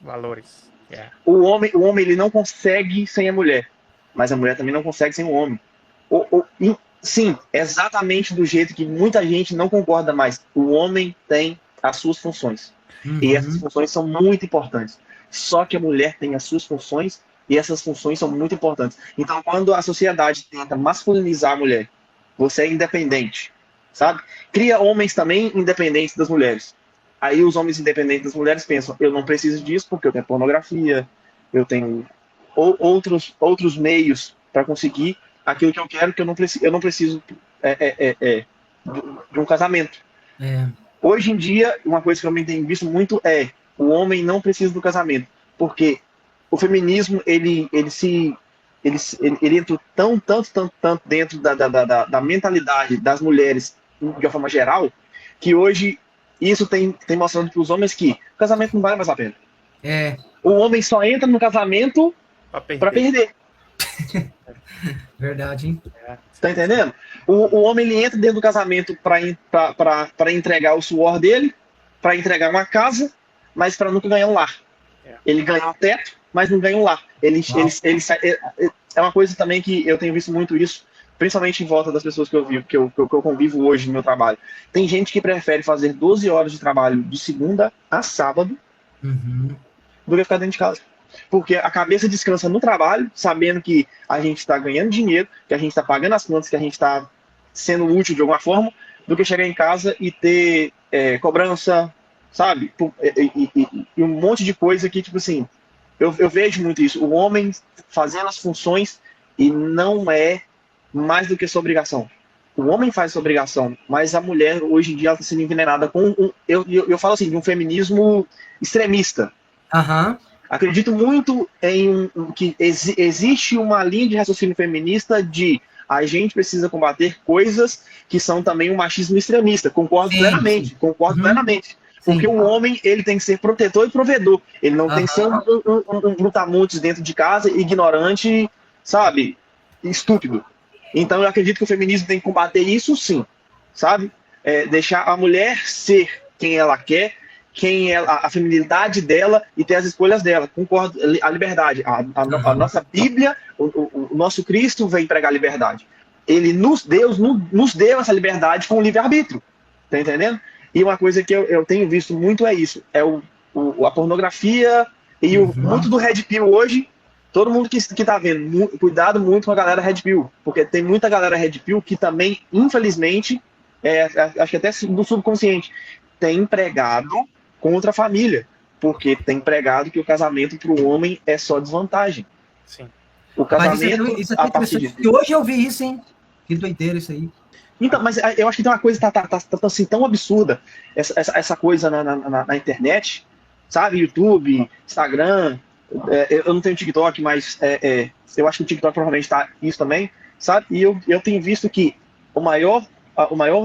Speaker 1: Yeah.
Speaker 3: O homem ele não consegue sem a mulher, mas a mulher também não consegue sem o homem. Sim, exatamente do jeito que muita gente não concorda mais. O homem tem as suas funções. E essas funções são muito importantes. Só que a mulher tem as suas funções e essas funções são muito importantes. Então, quando a sociedade tenta masculinizar a mulher, você é independente, sabe? Cria homens também independentes das mulheres. Aí os homens independentes das mulheres pensam, eu não preciso disso porque eu tenho pornografia, eu tenho outros meios para conseguir aquilo que eu quero, que eu não preciso de um casamento. Hoje em dia, uma coisa que eu também tenho visto muito é o homem não precisa do casamento, porque o feminismo ele entra tanto dentro da mentalidade das mulheres de uma forma geral, que hoje isso tem mostrado para os homens que o casamento não vale mais a pena. O homem só entra no casamento para perder.
Speaker 2: Verdade, hein?
Speaker 3: Tá entendendo? O homem ele entra dentro do casamento para entregar o suor dele, para entregar uma casa, mas para nunca ganhar um lar. Ele ganha um teto, mas não ganha um lar. É uma coisa também que eu tenho visto muito isso, principalmente em volta das pessoas que eu convivo hoje no meu trabalho. Tem gente que prefere fazer 12 horas de trabalho de segunda a sábado do que ficar dentro de casa. Porque a cabeça descansa no trabalho, sabendo que a gente está ganhando dinheiro, que a gente está pagando as contas, que a gente está sendo útil de alguma forma, do que chegar em casa e ter cobrança, sabe? E um monte de coisa que, tipo assim, eu vejo muito isso. O homem fazendo as funções e não é mais do que sua obrigação. O homem faz sua obrigação, mas a mulher, hoje em dia, ela está sendo envenenada com eu falo assim, de um feminismo extremista. Acredito muito em que existe uma linha de raciocínio feminista de a gente precisa combater coisas que são também um machismo extremista. Concordo plenamente. Porque o homem, ele tem que ser protetor e provedor. Ele não tem que ser um brutamontes dentro de casa, ignorante, sabe? Estúpido. Então eu acredito que o feminismo tem que combater isso, sim. Sabe? Deixar a mulher ser quem ela quer, quem é a feminilidade dela e ter as escolhas dela. Concordo, a liberdade. A nossa Bíblia, o nosso Cristo veio pregar a liberdade. Deus nos deu essa liberdade com o livre-arbítrio. Tá entendendo? E uma coisa que eu tenho visto muito é isso. É a pornografia e muito do Red Pill hoje. Todo mundo que tá vendo, cuidado muito com a galera Red Pill. Porque tem muita galera Red Pill que também, infelizmente, acho que até no subconsciente, tem pregado contra a família, porque tem pregado que o casamento para o homem é só desvantagem.
Speaker 1: Sim.
Speaker 3: O casamento...
Speaker 2: Mas isso é interessante, que hoje eu vi isso, hein? Que doideira isso aí.
Speaker 3: Então, mas eu acho que tem uma coisa que tá assim, tão absurda, essa coisa na internet, sabe? YouTube, Instagram, eu não tenho TikTok, mas eu acho que o TikTok provavelmente tá isso também, sabe? E eu tenho visto que o maior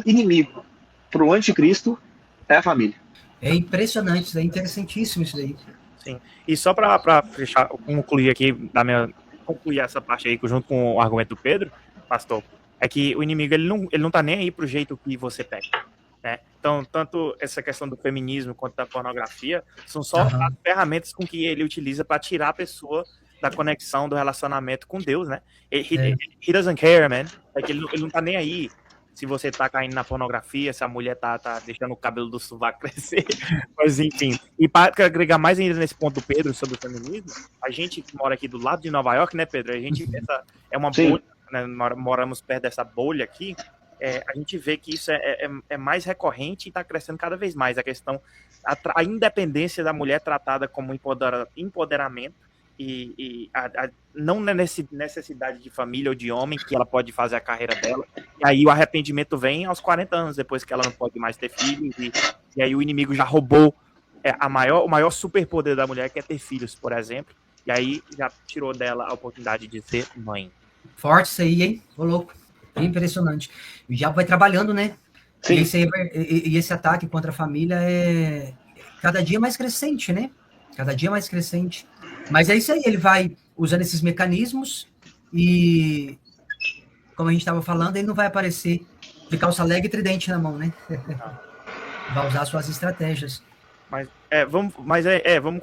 Speaker 3: inimigo pro anticristo é a família.
Speaker 2: É impressionante, isso é interessantíssimo isso daí.
Speaker 1: Sim. E só para concluir aqui, concluir essa parte aí junto com o argumento do Pedro, pastor, é que o inimigo ele não tá nem aí pro jeito que você pega, né? Então, tanto essa questão do feminismo quanto da pornografia são só as ferramentas com que ele utiliza para tirar a pessoa da conexão, do relacionamento com Deus, né? He doesn't care, man. É que ele não tá nem aí se você tá caindo na pornografia, se a mulher tá deixando o cabelo do sovaco crescer, mas enfim. E para agregar mais ainda nesse ponto do Pedro sobre o feminismo, a gente que mora aqui do lado de Nova York, né, Pedro? A gente é uma bolha, né? Moramos perto dessa bolha aqui. A gente vê que isso é mais recorrente e está crescendo cada vez mais. A questão, a independência da mulher tratada como empoderamento e não na necessidade de família ou de homem, que ela pode fazer a carreira dela. E aí o arrependimento vem aos 40 anos, depois que ela não pode mais ter filhos. E aí o inimigo já roubou o maior superpoder da mulher, que é ter filhos, por exemplo. E aí já tirou dela a oportunidade de ser mãe.
Speaker 2: Forte isso aí, hein? Ô, louco. Impressionante. O diabo vai trabalhando, né?
Speaker 3: Sim.
Speaker 2: E esse ataque contra a família é cada dia mais crescente, né? Cada dia mais crescente. Mas é isso aí, ele vai usando esses mecanismos e, como a gente estava falando, ele não vai aparecer de calça leg e tridente na mão, né? Vai usar suas estratégias.
Speaker 1: Vamos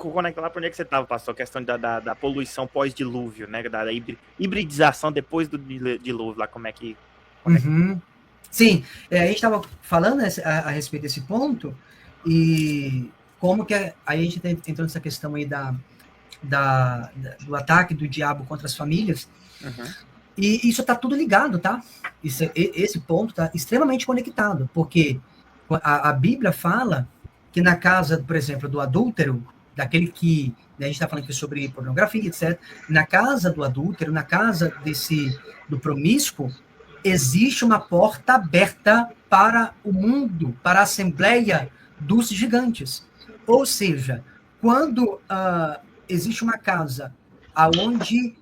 Speaker 1: conectar lá para onde é que você estava, pastor, a questão da poluição pós-dilúvio, né? Da hibridização depois do dilúvio, lá como é que...
Speaker 2: Sim, a gente estava falando a respeito desse ponto e como que aí a gente entrou nessa questão aí do ataque do diabo contra as famílias. E isso está tudo ligado, tá? Esse ponto está extremamente conectado, porque a Bíblia fala que na casa, por exemplo, do adúltero, daquele que, né, a gente está falando aqui sobre pornografia, etc., na casa do adúltero, na casa do promíscuo, existe uma porta aberta para o mundo, para a assembleia dos gigantes. Ou seja, quando existe uma casa onde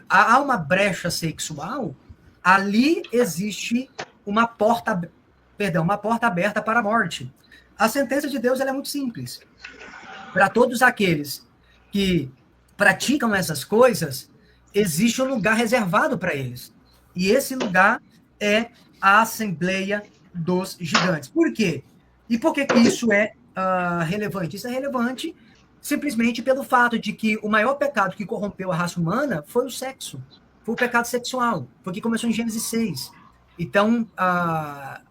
Speaker 2: há uma brecha sexual, ali existe uma porta aberta para a morte. A sentença de Deus ela é muito simples. Para todos aqueles que praticam essas coisas, existe um lugar reservado para eles. E esse lugar é a Assembleia dos Gigantes. Por quê? E por que isso é relevante? Isso é relevante simplesmente pelo fato de que o maior pecado que corrompeu a raça humana foi o sexo. Foi o pecado sexual. Foi o que começou em Gênesis 6. Então,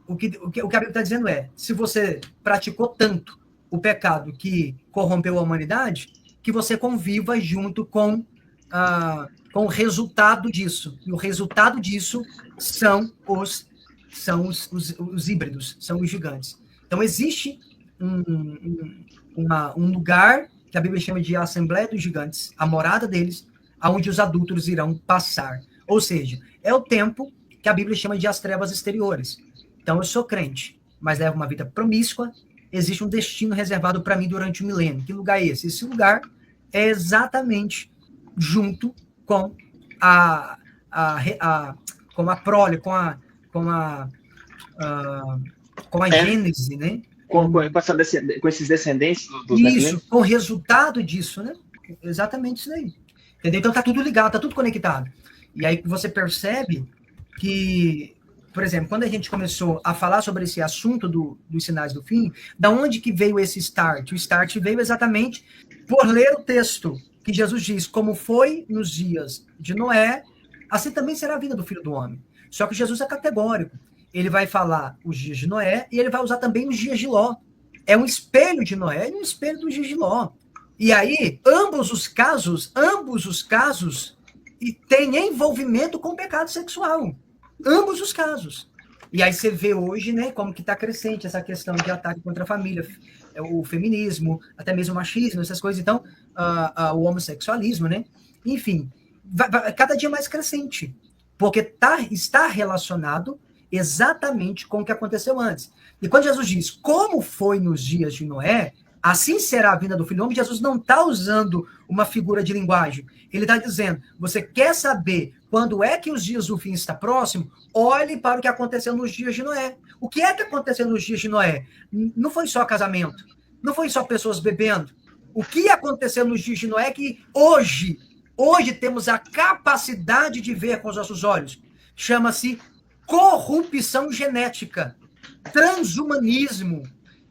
Speaker 2: o que a Bíblia está dizendo é, se você praticou tanto o pecado que corrompeu a humanidade, que você conviva junto com o resultado disso. E o resultado disso são os híbridos, são os gigantes. Então, existe um lugar que a Bíblia chama de Assembleia dos Gigantes, a morada deles, aonde os adúlteros irão passar. Ou seja, é o tempo que a Bíblia chama de as trevas exteriores. Então, eu sou crente, mas levo uma vida promíscua, existe um destino reservado para mim durante o milênio. Que lugar é esse? Esse lugar é exatamente junto com a prole, com a Gênese, né?
Speaker 3: Com esses descendentes dos
Speaker 2: Isso, com o resultado disso, né? Exatamente isso aí. Entendeu? Então tá tudo ligado, tá tudo conectado. E aí você percebe que, por exemplo, quando a gente começou a falar sobre esse assunto dos sinais do fim, da onde que veio esse start? O start veio exatamente por ler o texto que Jesus diz, como foi nos dias de Noé, assim também será a vida do Filho do Homem. Só que Jesus é categórico. Ele vai falar os dias de Noé e ele vai usar também os dias de Ló. É um espelho de Noé e um espelho dos dias de Ló. E aí, ambos os casos, têm envolvimento com o pecado sexual. Ambos os casos. E aí você vê hoje, né, como que está crescente essa questão de ataque contra a família, o feminismo, até mesmo o machismo, essas coisas. Então, o homossexualismo, né? Enfim, vai cada dia mais crescente. Porque está relacionado exatamente com o que aconteceu antes. E quando Jesus diz, como foi nos dias de Noé, assim será a vinda do Filho do Homem, Jesus não está usando uma figura de linguagem. Ele está dizendo, você quer saber quando é que os dias do fim está próximo? Olhe para o que aconteceu nos dias de Noé. O que é que aconteceu nos dias de Noé? Não foi só casamento, não foi só pessoas bebendo. O que aconteceu nos dias de Noé é que hoje temos a capacidade de ver com os nossos olhos. Chama-se corrupção genética, transhumanismo.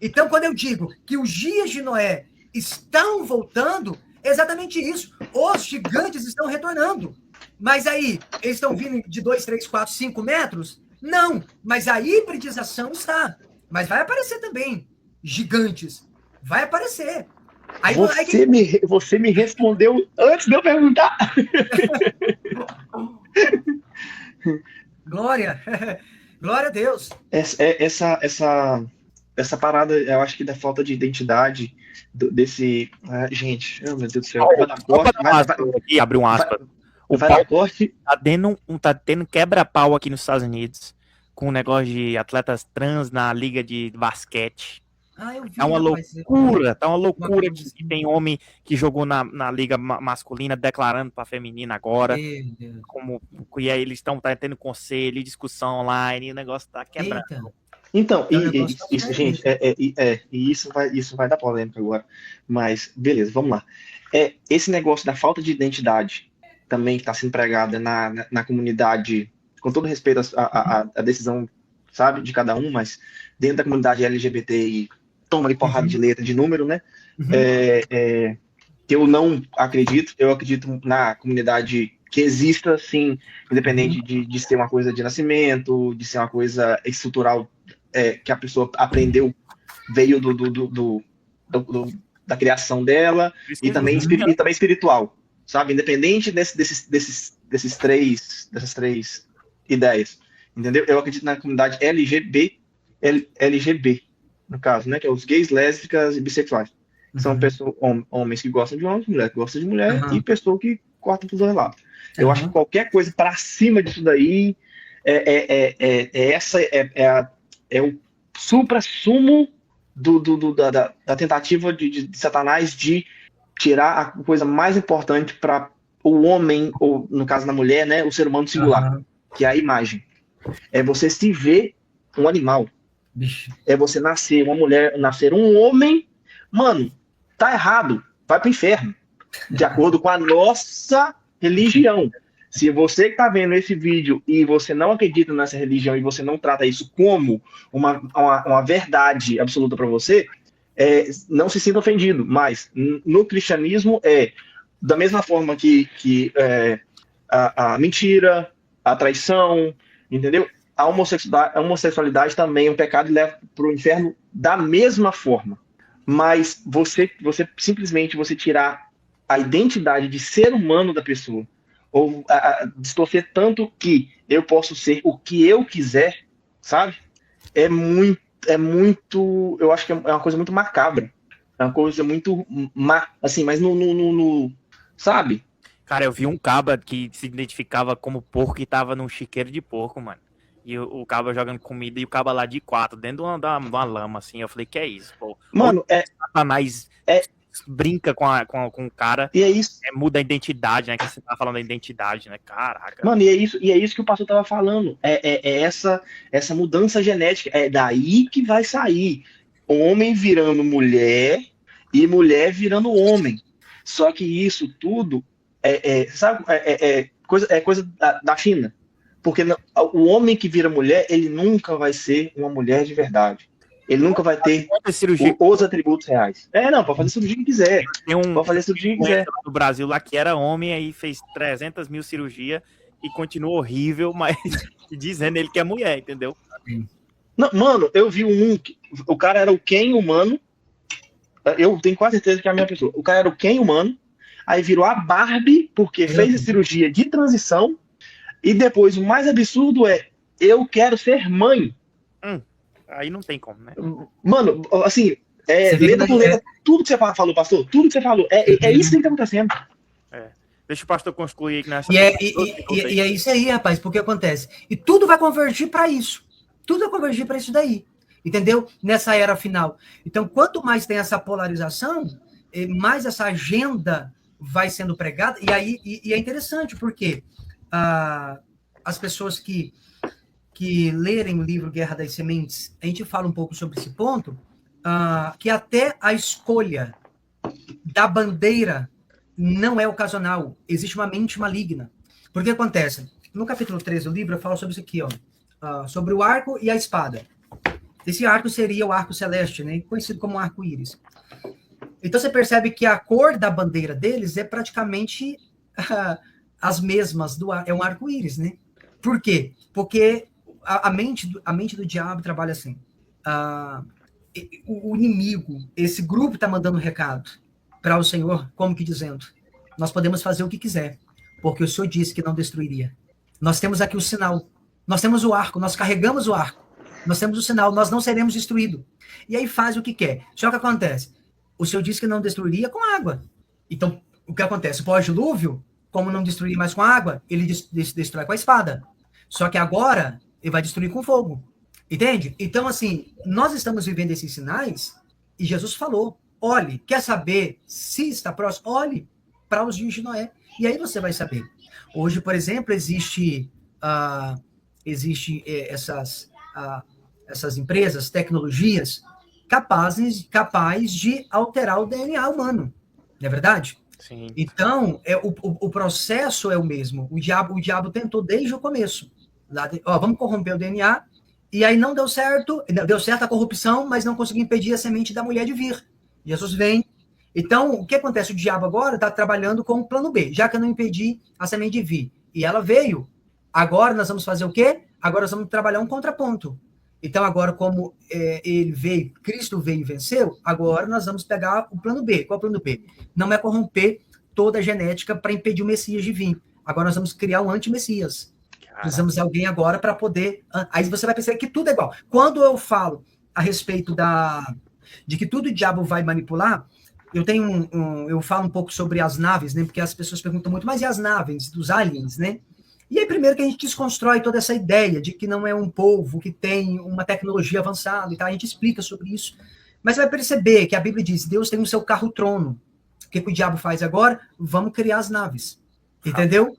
Speaker 2: Então, quando eu digo que os dias de Noé estão voltando, é exatamente isso. Os gigantes estão retornando. Mas aí, eles estão vindo de 2, 3, 4, 5 metros? Não, mas a hibridização está. Mas vai aparecer também gigantes. Vai aparecer. Aí,
Speaker 3: você me respondeu antes de eu perguntar.
Speaker 2: Glória a Deus.
Speaker 3: Essa parada, eu acho que da falta de identidade desse... gente, meu Deus do céu.
Speaker 1: Abre um aspas.
Speaker 3: Vai dar corte.
Speaker 1: Tá tendo quebra-pau aqui nos Estados Unidos com um negócio de atletas trans na liga de basquete.
Speaker 2: Eu vi,
Speaker 1: tá uma loucura que tem homem que jogou na liga masculina declarando pra feminina agora. E aí eles estão tendo conselho, discussão online, e o negócio tá quebrando.
Speaker 2: Eita.
Speaker 3: Então, gente, isso vai dar polêmica agora. Mas, beleza, vamos lá. Esse negócio da falta de identidade também que está sendo pregada na comunidade, com todo respeito à decisão, sabe, de cada um, mas dentro da comunidade LGBTI, toma ali porrada de letra, de número, né? Eu não acredito, eu acredito na comunidade que exista, sim, independente de ser uma coisa de nascimento, de ser uma coisa estrutural que a pessoa aprendeu, veio da criação dela, e também espiritual, sabe? Independente desses dessas três ideias, entendeu? Eu acredito na comunidade LGB, no caso, né? Que é os gays, lésbicas e bissexuais. São pessoas, homens que gostam de homens, mulheres que gostam de mulher e pessoas que cortam para os dois lados. Eu acho que qualquer coisa para cima disso daí é o supra-sumo da tentativa de Satanás de tirar a coisa mais importante para o homem, ou no caso da mulher, né, o ser humano singular, que é a imagem. É você se ver um animal.
Speaker 2: Bicho.
Speaker 3: É você nascer uma mulher, nascer um homem. Mano, tá errado. Vai pro inferno. De acordo com a nossa religião. Se você que tá vendo esse vídeo e você não acredita nessa religião e você não trata isso como uma verdade absoluta para você, não se sinta ofendido. Mas no cristianismo da mesma forma que a mentira, a traição, entendeu? A homossexualidade também é um pecado e leva para o inferno da mesma forma. Mas você simplesmente tirar a identidade de ser humano da pessoa, ou distorcer tanto que eu posso ser o que eu quiser, sabe? É muito, eu acho que é uma coisa muito macabra. É uma coisa muito assim, mas sabe?
Speaker 1: Cara, eu vi um caba que se identificava como porco e tava num chiqueiro de porco, mano. E o caba jogando comida e o caba lá de 4, dentro de uma lama, assim. Eu falei, que é isso, pô?
Speaker 3: Mano,
Speaker 1: Satanás brinca com o cara.
Speaker 3: E é isso.
Speaker 1: Muda a identidade, né? Que você tá falando da identidade, né? Caraca.
Speaker 3: Mano, e é isso que o pastor tava falando. Essa mudança genética. É daí que vai sair homem virando mulher e mulher virando homem. Só que isso tudo sabe, coisa da China. Porque o homem que vira mulher, ele nunca vai ser uma mulher de verdade. Ele nunca vai ter os atributos reais. Não, pode fazer cirurgia que quiser. Pode fazer cirurgia que quiser.
Speaker 1: No Brasil lá que era homem, aí fez 300 mil cirurgias e continua horrível, mas dizendo ele que é mulher, entendeu?
Speaker 3: Não, mano, eu vi o cara era o Ken humano. Eu tenho quase certeza que é a mesma pessoa. O cara era o Ken humano, aí virou a Barbie, porque fez a cirurgia de transição. E depois, o mais absurdo eu quero ser mãe.
Speaker 1: Aí não tem como, né?
Speaker 3: Mano, assim, letra por letra, tudo que você falou, pastor, tudo que você falou, é isso que tá acontecendo.
Speaker 1: Deixa o pastor concluir aqui nessa.
Speaker 2: E é isso aí, rapaz, porque acontece. E tudo vai convergir para isso. Tudo vai convergir para isso daí. Entendeu? Nessa era final. Então, quanto mais tem essa polarização, mais essa agenda vai sendo pregada. E é interessante, porque as pessoas que lerem o livro Guerra das Sementes, a gente fala um pouco sobre esse ponto, que até a escolha da bandeira não é ocasional, existe uma mente maligna. Porque acontece, no capítulo 3 do livro, eu falo sobre isso aqui, sobre o arco e a espada. Esse arco seria o arco celeste, né, conhecido como arco-íris. Então você percebe que a cor da bandeira deles é praticamente as mesmas, é um arco-íris, né? Por quê? Porque a mente do diabo trabalha assim. O inimigo, esse grupo está mandando um recado para o Senhor, como que dizendo, nós podemos fazer o que quiser, porque o Senhor disse que não destruiria. Nós temos aqui o sinal, nós temos o arco, nós carregamos o arco, nós temos o sinal, nós não seremos destruídos. E aí faz o que quer. Só que acontece, o Senhor disse que não destruiria com água. Então, o que acontece? O pós-dilúvio, como não destruir mais com água, ele destrói com a espada. Só que agora, ele vai destruir com fogo. Entende? Então, assim, nós estamos vivendo esses sinais e Jesus falou, olhe, quer saber se está próximo? Olhe para os dias de Noé. E aí você vai saber. Hoje, por exemplo, existe essas empresas, tecnologias, capazes de alterar o DNA humano. Não é verdade?
Speaker 1: Sim.
Speaker 2: Então, o processo é o mesmo. O diabo tentou desde o começo. Vamos corromper o DNA. E aí não deu certo. Deu certo a corrupção, mas não conseguiu impedir a semente da mulher de vir. Jesus vem. Então, o que acontece? O diabo agora está trabalhando com o plano B. Já que eu não impedi a semente de vir. E ela veio. Agora nós vamos fazer o quê? Agora nós vamos trabalhar um contraponto. Então, agora, como ele veio, Cristo veio e venceu, agora nós vamos pegar o plano B. Qual é o plano B? Não é corromper toda a genética para impedir o Messias de vir. agora nós vamos criar um anti-Messias.
Speaker 1: Caraca.
Speaker 2: Precisamos de alguém agora para poder... Aí você vai perceber que tudo é igual. Quando eu falo a respeito de que tudo o diabo vai manipular, eu falo um pouco sobre as naves, né? Porque as pessoas perguntam muito, mas e as naves dos aliens, né? E aí, primeiro que a gente desconstrói toda essa ideia de que não é um povo que tem uma tecnologia avançada e tal, a gente explica sobre isso. Mas você vai perceber que a Bíblia diz, Deus tem o seu carro-trono. O que o diabo faz agora? Vamos criar as naves. Entendeu?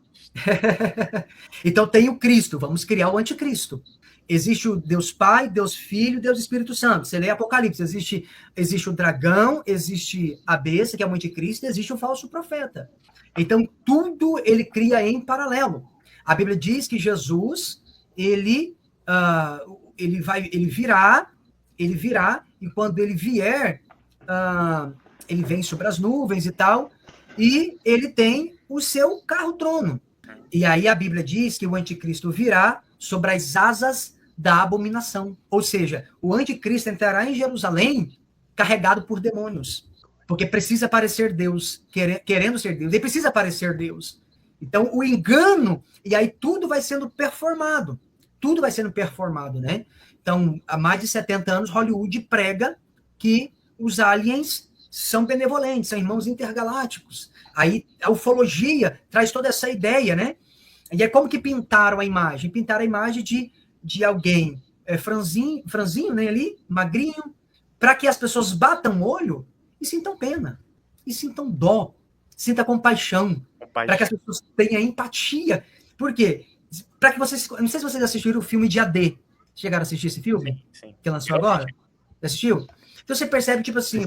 Speaker 2: Então tem o Cristo, vamos criar o anticristo. Existe o Deus Pai, Deus Filho, Deus Espírito Santo. Você lê Apocalipse, existe o dragão, existe a besta, que é o anticristo, existe o falso profeta. Então tudo ele cria em paralelo. A Bíblia diz que Jesus, ele virá, e quando ele vier, ele vem sobre as nuvens e tal, e ele tem o seu carro-trono. E aí a Bíblia diz que o anticristo virá sobre as asas da abominação. Ou seja, o anticristo entrará em Jerusalém carregado por demônios, porque precisa parecer Deus, querendo ser Deus, ele precisa parecer Deus. Então, o engano, e aí tudo vai sendo performado, né? Então, há mais de 70 anos, Hollywood prega que os aliens são benevolentes, são irmãos intergalácticos. Aí, a ufologia traz toda essa ideia, né? E aí, como que pintaram a imagem? Pintaram a imagem de alguém franzinho, né, ali, magrinho, para que as pessoas batam o olho e sintam pena, e sintam dó, sintam compaixão, para que as pessoas tenham empatia. Por quê? Para que vocês... Não sei se vocês assistiram o filme de AD. Chegaram a assistir esse filme?
Speaker 1: Sim.
Speaker 2: Que lançou agora? Assistiu? Então você percebe, tipo assim...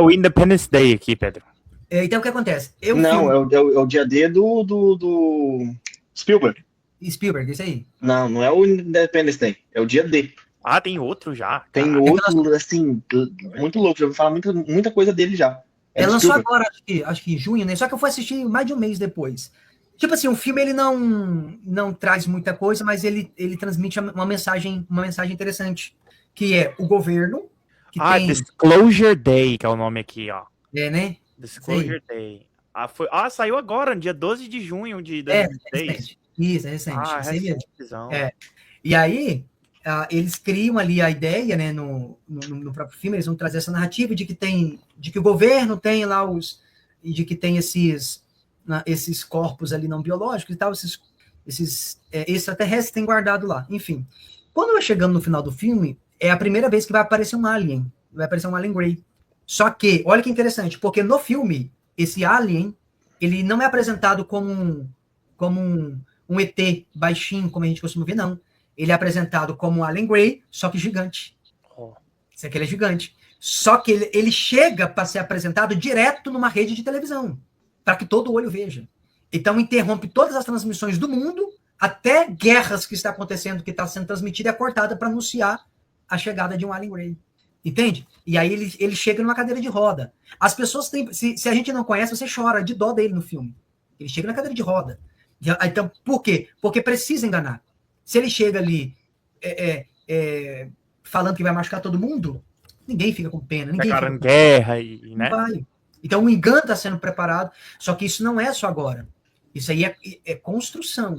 Speaker 1: o Independence Day aqui, Pedro.
Speaker 2: Então o que acontece?
Speaker 3: É o dia D do Spielberg.
Speaker 2: Spielberg, isso aí?
Speaker 3: Não é o Independence Day. É o dia D.
Speaker 1: Ah, tem outro já.
Speaker 3: Tem outro, assim, muito louco. Já vou falar muita coisa dele já.
Speaker 2: Lançou agora, acho que em junho, né? Só que eu fui assistir mais de um mês depois. Tipo assim, o filme ele não traz muita coisa, mas ele transmite uma mensagem interessante, que é o governo que tem...
Speaker 1: Disclosure Day, que é o nome aqui, ó.
Speaker 2: É, né?
Speaker 1: Disclosure Day. Saiu agora, no dia 12 de junho de 2016.
Speaker 2: Isso, é recente.
Speaker 1: É.
Speaker 2: E aí, eles criam ali a ideia, né, no próprio filme, eles vão trazer essa narrativa de que o governo tem lá de que tem esses corpos ali não biológicos e tal, esses extraterrestres têm guardado lá. Enfim, quando vai chegando no final do filme, é a primeira vez que vai aparecer um alien Grey. Só que, olha que interessante, porque no filme, esse alien, ele não é apresentado como um ET baixinho, como a gente costuma ver, não. Ele é apresentado como um alien Grey, só que gigante. Isso aqui ele é gigante. Só que ele chega para ser apresentado direto numa rede de televisão, para que todo olho veja. Então interrompe todas as transmissões do mundo, até guerras que está acontecendo, que está sendo transmitida, é cortada para anunciar a chegada de um alien Grey. Entende? E aí ele chega numa cadeira de roda. As pessoas têm... Se a gente não conhece, você chora de dó dele no filme. Ele chega na cadeira de roda. Então, por quê? Porque precisa enganar. Se ele chega ali falando que vai machucar todo mundo, ninguém fica com pena. Ninguém fica com
Speaker 1: guerra, né?
Speaker 2: Não vai. Então o engano está sendo preparado. Só que isso não é só agora. Isso aí é construção.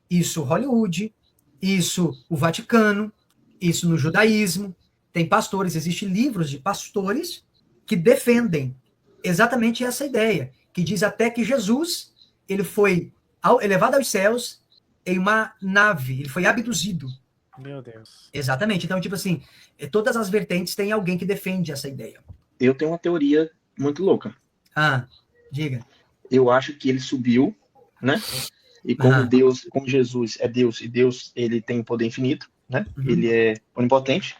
Speaker 2: Isso Hollywood, isso o Vaticano, isso no judaísmo. Tem pastores, existem livros de pastores que defendem exatamente essa ideia, que diz até que Jesus, ele foi elevado aos céus em uma nave, ele foi abduzido.
Speaker 1: Meu Deus.
Speaker 2: Exatamente. Então, tipo assim, todas as vertentes tem alguém que defende essa ideia.
Speaker 3: Eu tenho uma teoria muito louca.
Speaker 2: Diga.
Speaker 3: Eu acho que ele subiu, né? E como Deus, como Jesus é Deus, e Deus, ele tem poder infinito, né? Ele é onipotente.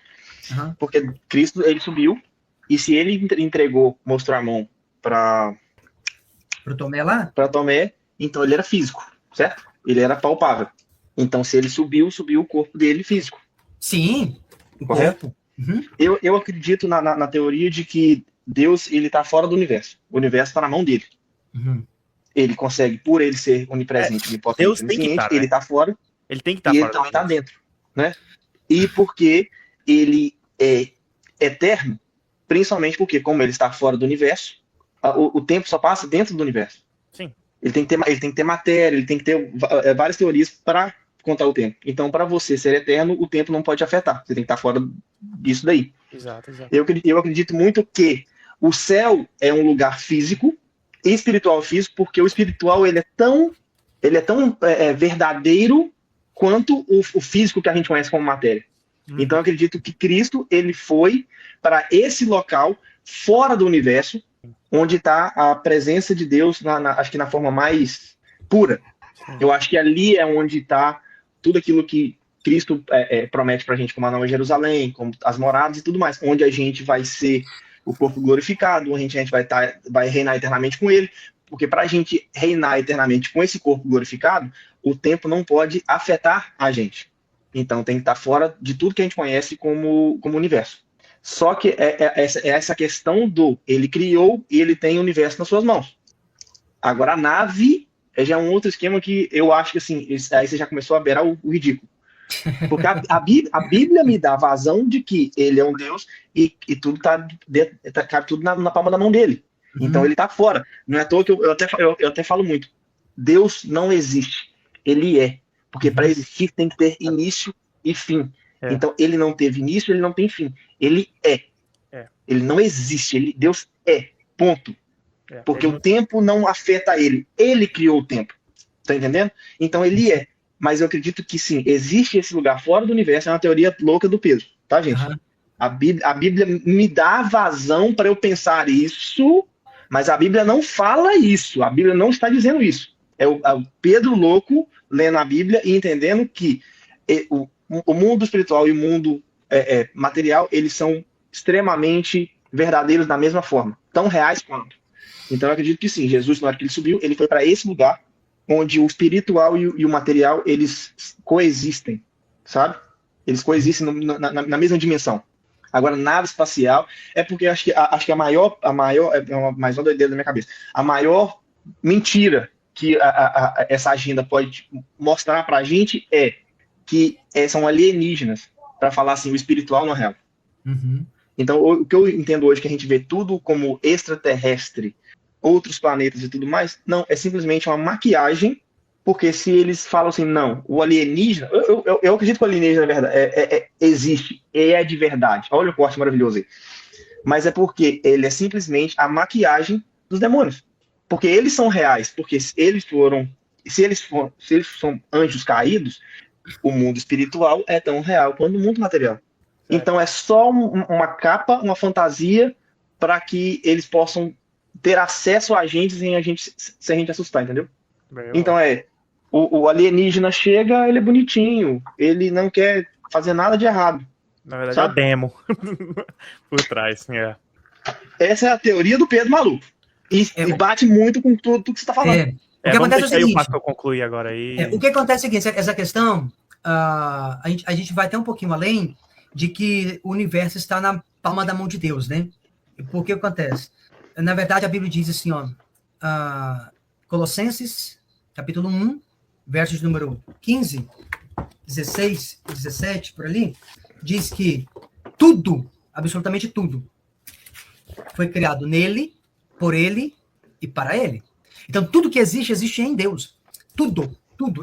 Speaker 3: Porque Cristo, ele subiu, e se ele entregou, mostrou a mão para
Speaker 2: Tomé lá?
Speaker 3: Para Tomé, então ele era físico, certo? Ele era palpável. Então, se ele subiu o corpo dele físico.
Speaker 2: Sim, o corpo.
Speaker 3: Eu acredito na teoria de que Deus, ele tá fora do universo. O universo está na mão dele. Ele consegue, por ele ser onipresente, onipotente,
Speaker 1: Deus tem que estar,
Speaker 3: ele tá fora.
Speaker 1: Ele tem que estar
Speaker 3: e
Speaker 1: fora.
Speaker 3: Ele também tá dentro, né? E porque ele é eterno, principalmente porque, como ele está fora do universo, o tempo só passa dentro do universo.
Speaker 1: Sim.
Speaker 3: Ele tem que ter matéria, ele tem que ter várias teorias para contar o tempo. Então, para você ser eterno, o tempo não pode afetar. Você tem que estar fora disso daí.
Speaker 1: Exato.
Speaker 3: Eu acredito muito que o céu é um lugar físico e espiritual físico, porque o espiritual ele é tão verdadeiro quanto o físico que a gente conhece como matéria. Então, eu acredito que Cristo ele foi para esse local fora do universo, onde está a presença de Deus, acho que na forma mais pura. Eu acho que ali é onde está tudo aquilo que Cristo promete para a gente, como a Nova Jerusalém, como as moradas e tudo mais, onde a gente vai ser o corpo glorificado, onde a gente vai reinar eternamente com ele, porque para a gente reinar eternamente com esse corpo glorificado, o tempo não pode afetar a gente. Então tem que estar fora de tudo que a gente conhece como universo. Só que essa questão do ele criou e ele tem o universo nas suas mãos. Agora a nave já é um outro esquema que eu acho que assim, aí você já começou a beirar o ridículo. Porque a Bíblia me dá a vazão de que ele é um Deus e tudo cabe tudo na palma da mão dele. Então ele está fora. Não é à toa que eu até falo muito. Deus não existe. Ele é. Porque para existir tem que ter início e fim. Então ele não teve início, ele não tem fim. Ele é. Ele não existe. Deus é. Ponto. Porque o tempo não afeta ele. Ele criou o tempo. Tá entendendo? Então ele é. Mas eu acredito que sim, existe esse lugar fora do universo, é uma teoria louca do Pedro, tá, gente? A Bíblia me dá vazão para eu pensar isso, mas a Bíblia não fala isso, a Bíblia não está dizendo isso. É o Pedro louco lendo a Bíblia e entendendo que o mundo espiritual e o mundo material, eles são extremamente verdadeiros da mesma forma, tão reais quanto. Então eu acredito que sim, Jesus, na hora que ele subiu, ele foi para esse lugar, onde o espiritual e o material, eles coexistem, sabe? Eles coexistem na mesma dimensão. Agora, nave espacial, é porque acho que a maior mais uma doideira da minha cabeça, a maior mentira que essa agenda pode mostrar pra gente é que são alienígenas, para falar assim, o espiritual não é real. Então, o que eu entendo hoje, que a gente vê tudo como extraterrestre, outros planetas e tudo mais, não, é simplesmente uma maquiagem, porque se eles falam assim, não, o alienígena, eu acredito que o alienígena na verdade, existe, e é de verdade, olha o corte maravilhoso aí, mas é porque ele é simplesmente a maquiagem dos demônios, porque eles são reais, porque se eles são anjos caídos, o mundo espiritual é tão real quanto o mundo material. Então é só uma capa, uma fantasia, para que eles possam ter acesso a gente sem a gente assustar, entendeu? Então o alienígena chega, ele é bonitinho, ele não quer fazer nada de errado.
Speaker 1: Na verdade, sabe? É a demo por trás.
Speaker 3: Essa é a teoria do Pedro maluco. E bate muito com tudo que você está falando.
Speaker 2: O que acontece é o seguinte.
Speaker 1: O pastor concluir agora aí.
Speaker 2: O que acontece é o seguinte, essa questão, a gente vai até um pouquinho além de que o universo está na palma da mão de Deus, né? Por que acontece? Na verdade, a Bíblia diz assim, ó, Colossenses, capítulo 1, versos número 15, 16 e 17, por ali, diz que tudo, absolutamente tudo, foi criado nele, por ele e para ele. Então, tudo que existe, existe em Deus. Tudo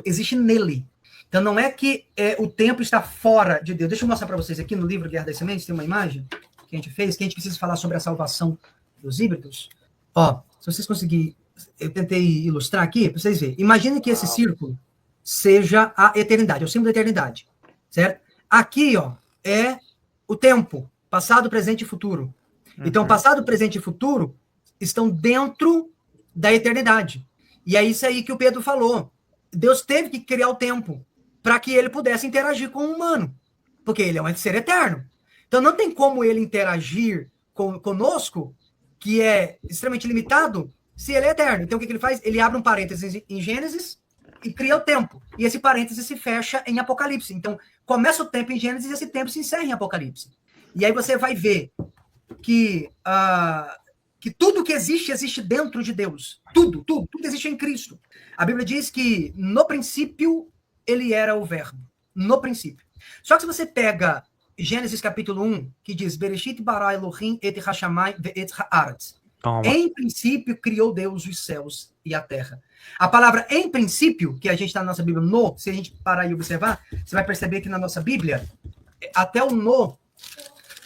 Speaker 2: existe nele. Então, não é que o tempo está fora de Deus. Deixa eu mostrar para vocês aqui no livro Guerra das Sementes, tem uma imagem que a gente fez, que a gente precisa falar sobre a salvação dos híbridos. Ó, se vocês conseguirem, eu tentei ilustrar aqui, para vocês verem. Imagine que esse círculo seja a eternidade, é o símbolo da eternidade, certo? Aqui, ó, é o tempo, passado, presente e futuro. Então, passado, presente e futuro estão dentro da eternidade. E é isso aí que o Pedro falou. Deus teve que criar o tempo para que ele pudesse interagir com o humano, porque ele é um ser eterno. Então, não tem como ele interagir conosco, que é extremamente limitado, se ele é eterno. Então, o que ele faz? Ele abre um parênteses em Gênesis e cria o tempo. E esse parênteses se fecha em Apocalipse. Então, começa o tempo em Gênesis e esse tempo se encerra em Apocalipse. E aí você vai ver que tudo que existe, existe dentro de Deus. Tudo existe em Cristo. A Bíblia diz que, no princípio, ele era o verbo. No princípio. Só que se você pega Gênesis capítulo 1, que diz Bereshit bara Elohim et hashamayim ve'et haaretz.
Speaker 1: Toma.
Speaker 2: Em princípio, criou Deus os céus e a terra. A palavra em princípio, que a gente está na nossa Bíblia, no, se a gente parar e observar, você vai perceber que na nossa Bíblia, até o no,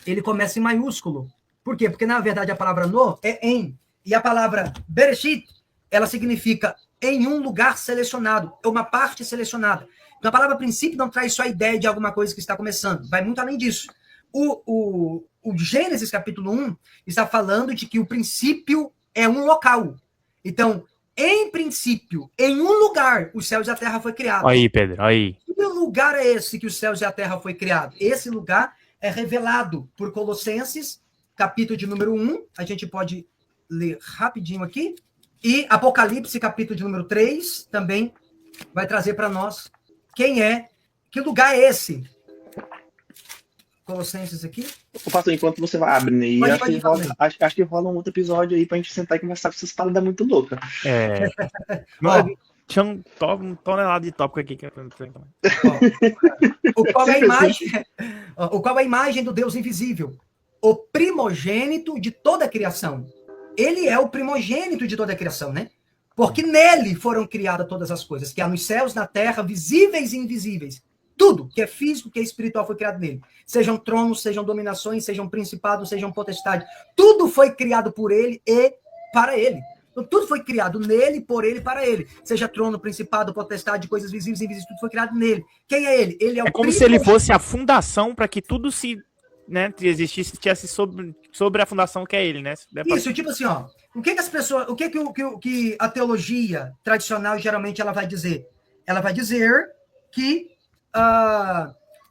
Speaker 2: ele começa em maiúsculo. Por quê? Porque, na verdade, a palavra no é em. E a palavra bereshit, ela significa em um lugar selecionado, é uma parte selecionada. Então, a palavra princípio não traz só a ideia de alguma coisa que está começando. Vai muito além disso. O Gênesis, capítulo 1, está falando de que o princípio é um local. Então, em princípio, em um lugar, os céus e a terra foi criado.
Speaker 1: Aí, Pedro, aí.
Speaker 2: Que lugar é esse que os céus e a terra foi criado? Esse lugar é revelado por Colossenses, capítulo de número 1. A gente pode ler rapidinho aqui. E Apocalipse, capítulo de número 3, também vai trazer para nós quem é, que lugar é esse. Colossenses aqui.
Speaker 3: Ô, pastor, enquanto você vai abrindo aí, acho que rola um outro episódio aí pra gente sentar e conversar com essas paradas muito loucas.
Speaker 1: É. Tinha um tonelada de tópico aqui.
Speaker 2: O qual é a imagem do Deus invisível? O primogênito de toda a criação. Ele é o primogênito de toda a criação, né? Porque nele foram criadas todas as coisas, que há nos céus, na terra, visíveis e invisíveis. Tudo que é físico, que é espiritual, foi criado nele. Sejam tronos, sejam dominações, sejam principados, sejam potestades. Tudo foi criado por ele e para ele. Então, tudo foi criado nele, por ele e para ele. Seja trono, principado, potestade, coisas visíveis e invisíveis, tudo foi criado nele. Quem é ele? Ele é o
Speaker 1: como se ele fosse a fundação para que tudo existisse sobre a fundação que é ele, né?
Speaker 2: Isso, tipo assim, ó. O que as pessoas, o que a teologia tradicional geralmente ela vai dizer? Ela vai dizer que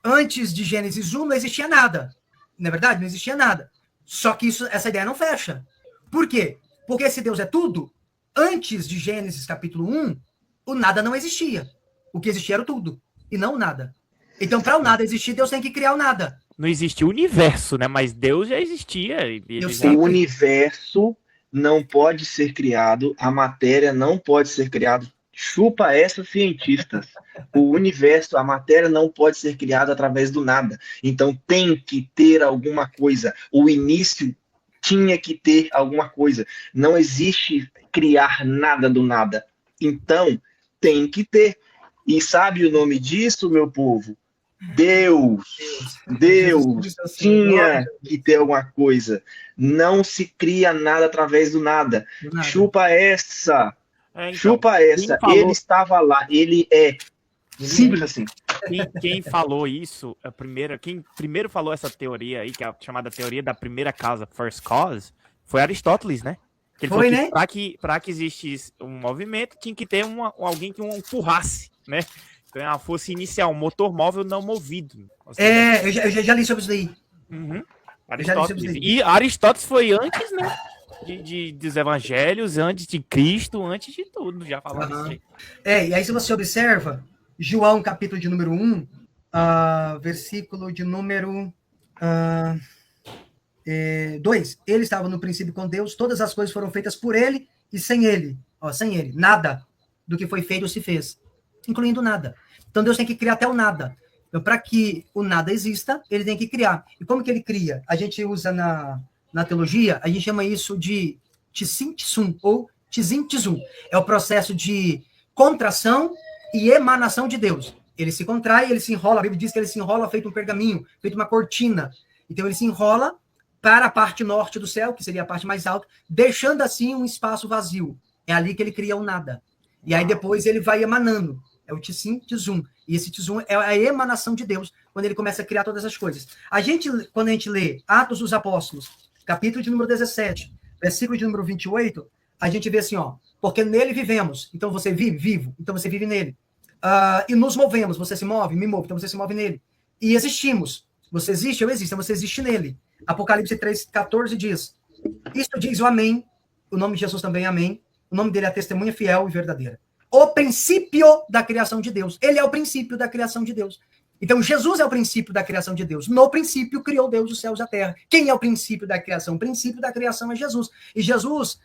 Speaker 2: antes de Gênesis 1 não existia nada. Não é verdade? Não existia nada. Só que essa ideia não fecha. Por quê? Porque se Deus é tudo, antes de Gênesis capítulo 1, o nada não existia. O que existia era o tudo, e não o nada. Então, para o nada existir, Deus tem que criar o nada.
Speaker 1: Não existia o universo, né? Mas Deus já existia.
Speaker 3: O universo não pode ser criado, a matéria não pode ser criada. Chupa essa, cientistas. O universo, a matéria não pode ser criada através do nada. Então tem que ter alguma coisa. O início tinha que ter alguma coisa. Não existe criar nada do nada. Então tem que ter. E sabe o nome disso, meu povo? Deus tinha que ter alguma coisa. Não se cria nada através do nada. Chupa essa. Então, chupa essa. Ele estava lá. Ele é simples assim.
Speaker 1: Quem falou isso, quem primeiro falou essa teoria aí, que é a chamada teoria da primeira causa, first cause, foi Aristóteles, né? Que ele falou que para que existisse um movimento, tinha que ter alguém que empurrasse, né? Então, a força inicial, um motor móvel não movido.
Speaker 2: Eu já li sobre isso daí.
Speaker 1: Uhum. E Aristóteles foi antes, né? Dos evangelhos, antes de Cristo, antes de tudo, já falando isso aí.
Speaker 2: E aí se você observa, João, capítulo de número 1, versículo de número 2. Ele estava no princípio com Deus, todas as coisas foram feitas por ele e sem ele. Sem ele, nada do que foi feito se fez, incluindo nada. Então Deus tem que criar até o nada. Então, para que o nada exista, ele tem que criar. E como que ele cria? A gente usa na teologia, a gente chama isso de tsim tsum, ou tzim tzum. É o processo de contração e emanação de Deus. Ele se contrai, ele se enrola. A Bíblia diz que ele se enrola feito um pergaminho, feito uma cortina. Então ele se enrola para a parte norte do céu, que seria a parte mais alta, deixando assim um espaço vazio. É ali que ele cria o nada. E aí depois ele vai emanando. É o tsim tzum. E esse tzum é a emanação de Deus, quando ele começa a criar todas as coisas. Quando a gente lê Atos dos Apóstolos, capítulo de número 17, versículo de número 28, a gente vê assim, porque nele vivemos. Então você vive? Vivo. Então você vive nele. E nos movemos. Você se move? Me movo. Então você se move nele. E existimos. Você existe? Eu existo. Então você existe nele. Apocalipse 3,14 diz, isto diz o Amém, o nome de Jesus também é Amém, o nome dele é a testemunha fiel e verdadeira. O princípio da criação de Deus. Ele é o princípio da criação de Deus. Então, Jesus é o princípio da criação de Deus. No princípio, criou Deus os céus e a terra. Quem é o princípio da criação? O princípio da criação é Jesus. E Jesus,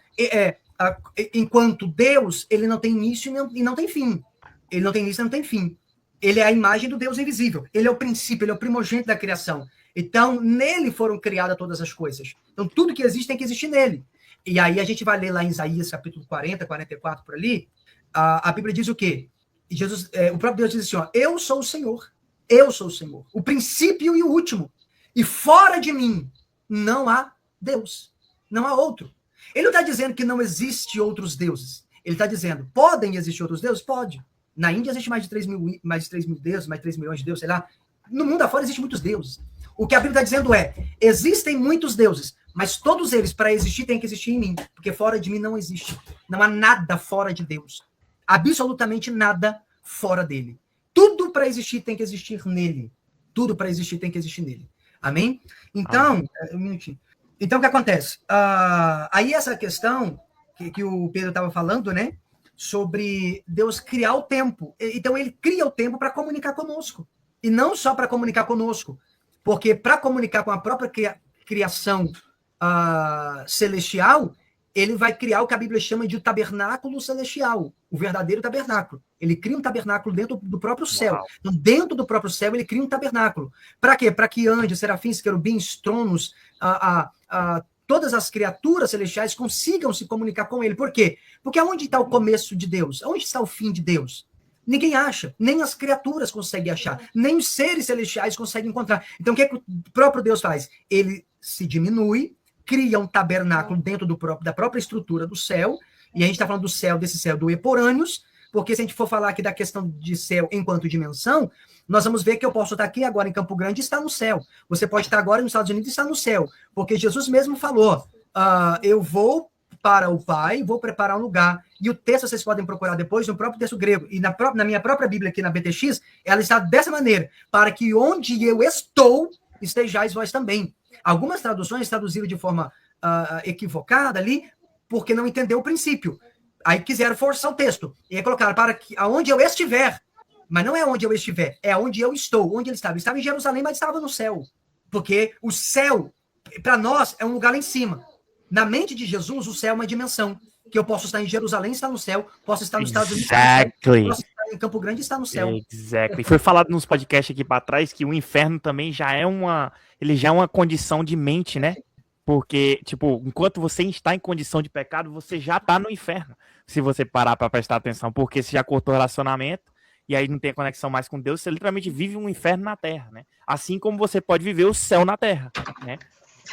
Speaker 2: enquanto Deus, ele não tem início e não tem fim. Ele não tem início e não tem fim. Ele é a imagem do Deus invisível. Ele é o princípio, ele é o primogênito da criação. Então, nele foram criadas todas as coisas. Então, tudo que existe tem que existir nele. E aí a gente vai ler lá em Isaías, capítulo 40, 44, por ali, a Bíblia diz o quê? Jesus, o próprio Deus diz assim, ó, eu sou o Senhor, o princípio e o último, e fora de mim não há Deus, não há outro. Ele não está dizendo que não existe outros deuses, ele está dizendo, podem existir outros deuses? Pode. Na Índia existe mais de 3 mil deuses, mais de 3 milhões de deuses, sei lá. No mundo afora existem muitos deuses. O que a Bíblia está dizendo é, existem muitos deuses, mas todos eles, para existir, têm que existir em mim, porque fora de mim não existe. Não há nada fora de Deus. Absolutamente nada fora dele. Tudo para existir tem que existir nele. Tudo para existir tem que existir nele. Amém? Então, um minutinho. Então, o que acontece? Aí essa questão que o Pedro estava falando, né? Sobre Deus criar o tempo. Então, ele cria o tempo para comunicar conosco. E não só para comunicar conosco. Porque para comunicar com a própria criação celestial, ele vai criar o que a Bíblia chama de o tabernáculo celestial, o verdadeiro tabernáculo. Ele cria um tabernáculo dentro do próprio céu. Uau. Então, dentro do próprio céu, ele cria um tabernáculo. Para quê? Para que anjos, serafins, querubins, tronos, todas as criaturas celestiais consigam se comunicar com ele. Por quê? Porque aonde está o começo de Deus? Onde está o fim de Deus? Ninguém acha, nem as criaturas conseguem achar, nem os seres celestiais conseguem encontrar. Então, o que é que o próprio Deus faz? Ele se diminui, cria um tabernáculo dentro da própria estrutura do céu, e a gente está falando do céu, desse céu do Eporâneos, porque se a gente for falar aqui da questão de céu enquanto dimensão, nós vamos ver que eu posso estar aqui agora em Campo Grande e estar no céu. Você pode estar agora nos Estados Unidos e estar no céu, porque Jesus mesmo falou, eu vou para o Pai, vou preparar um lugar. E o texto vocês podem procurar depois no próprio texto grego, e na minha própria Bíblia aqui na BTX, ela está dessa maneira, para que onde eu estou, estejais vós também. Algumas traduções traduziram de forma equivocada ali, porque não entendeu o princípio. Aí quiseram forçar o texto. E aí colocaram para que aonde eu estiver. Mas não é onde eu estiver, é onde eu estou. Onde ele estava? Ele estava em Jerusalém, mas estava no céu. Porque o céu, para nós, é um lugar lá em cima. Na mente de Jesus, o céu é uma dimensão. Que eu posso estar em Jerusalém e estar no céu. Posso estar nos Estados Unidos. Posso estar em Campo Grande e estar no céu.
Speaker 1: Exactly. Foi falado nos podcasts aqui para trás que o inferno também já é uma condição de mente, né? Porque, tipo, enquanto você está em condição de pecado, você já está no inferno. Se você parar para prestar atenção, porque você já cortou o relacionamento e aí não tem conexão mais com Deus, você literalmente vive um inferno na Terra, né? Assim como você pode viver o céu na Terra, né?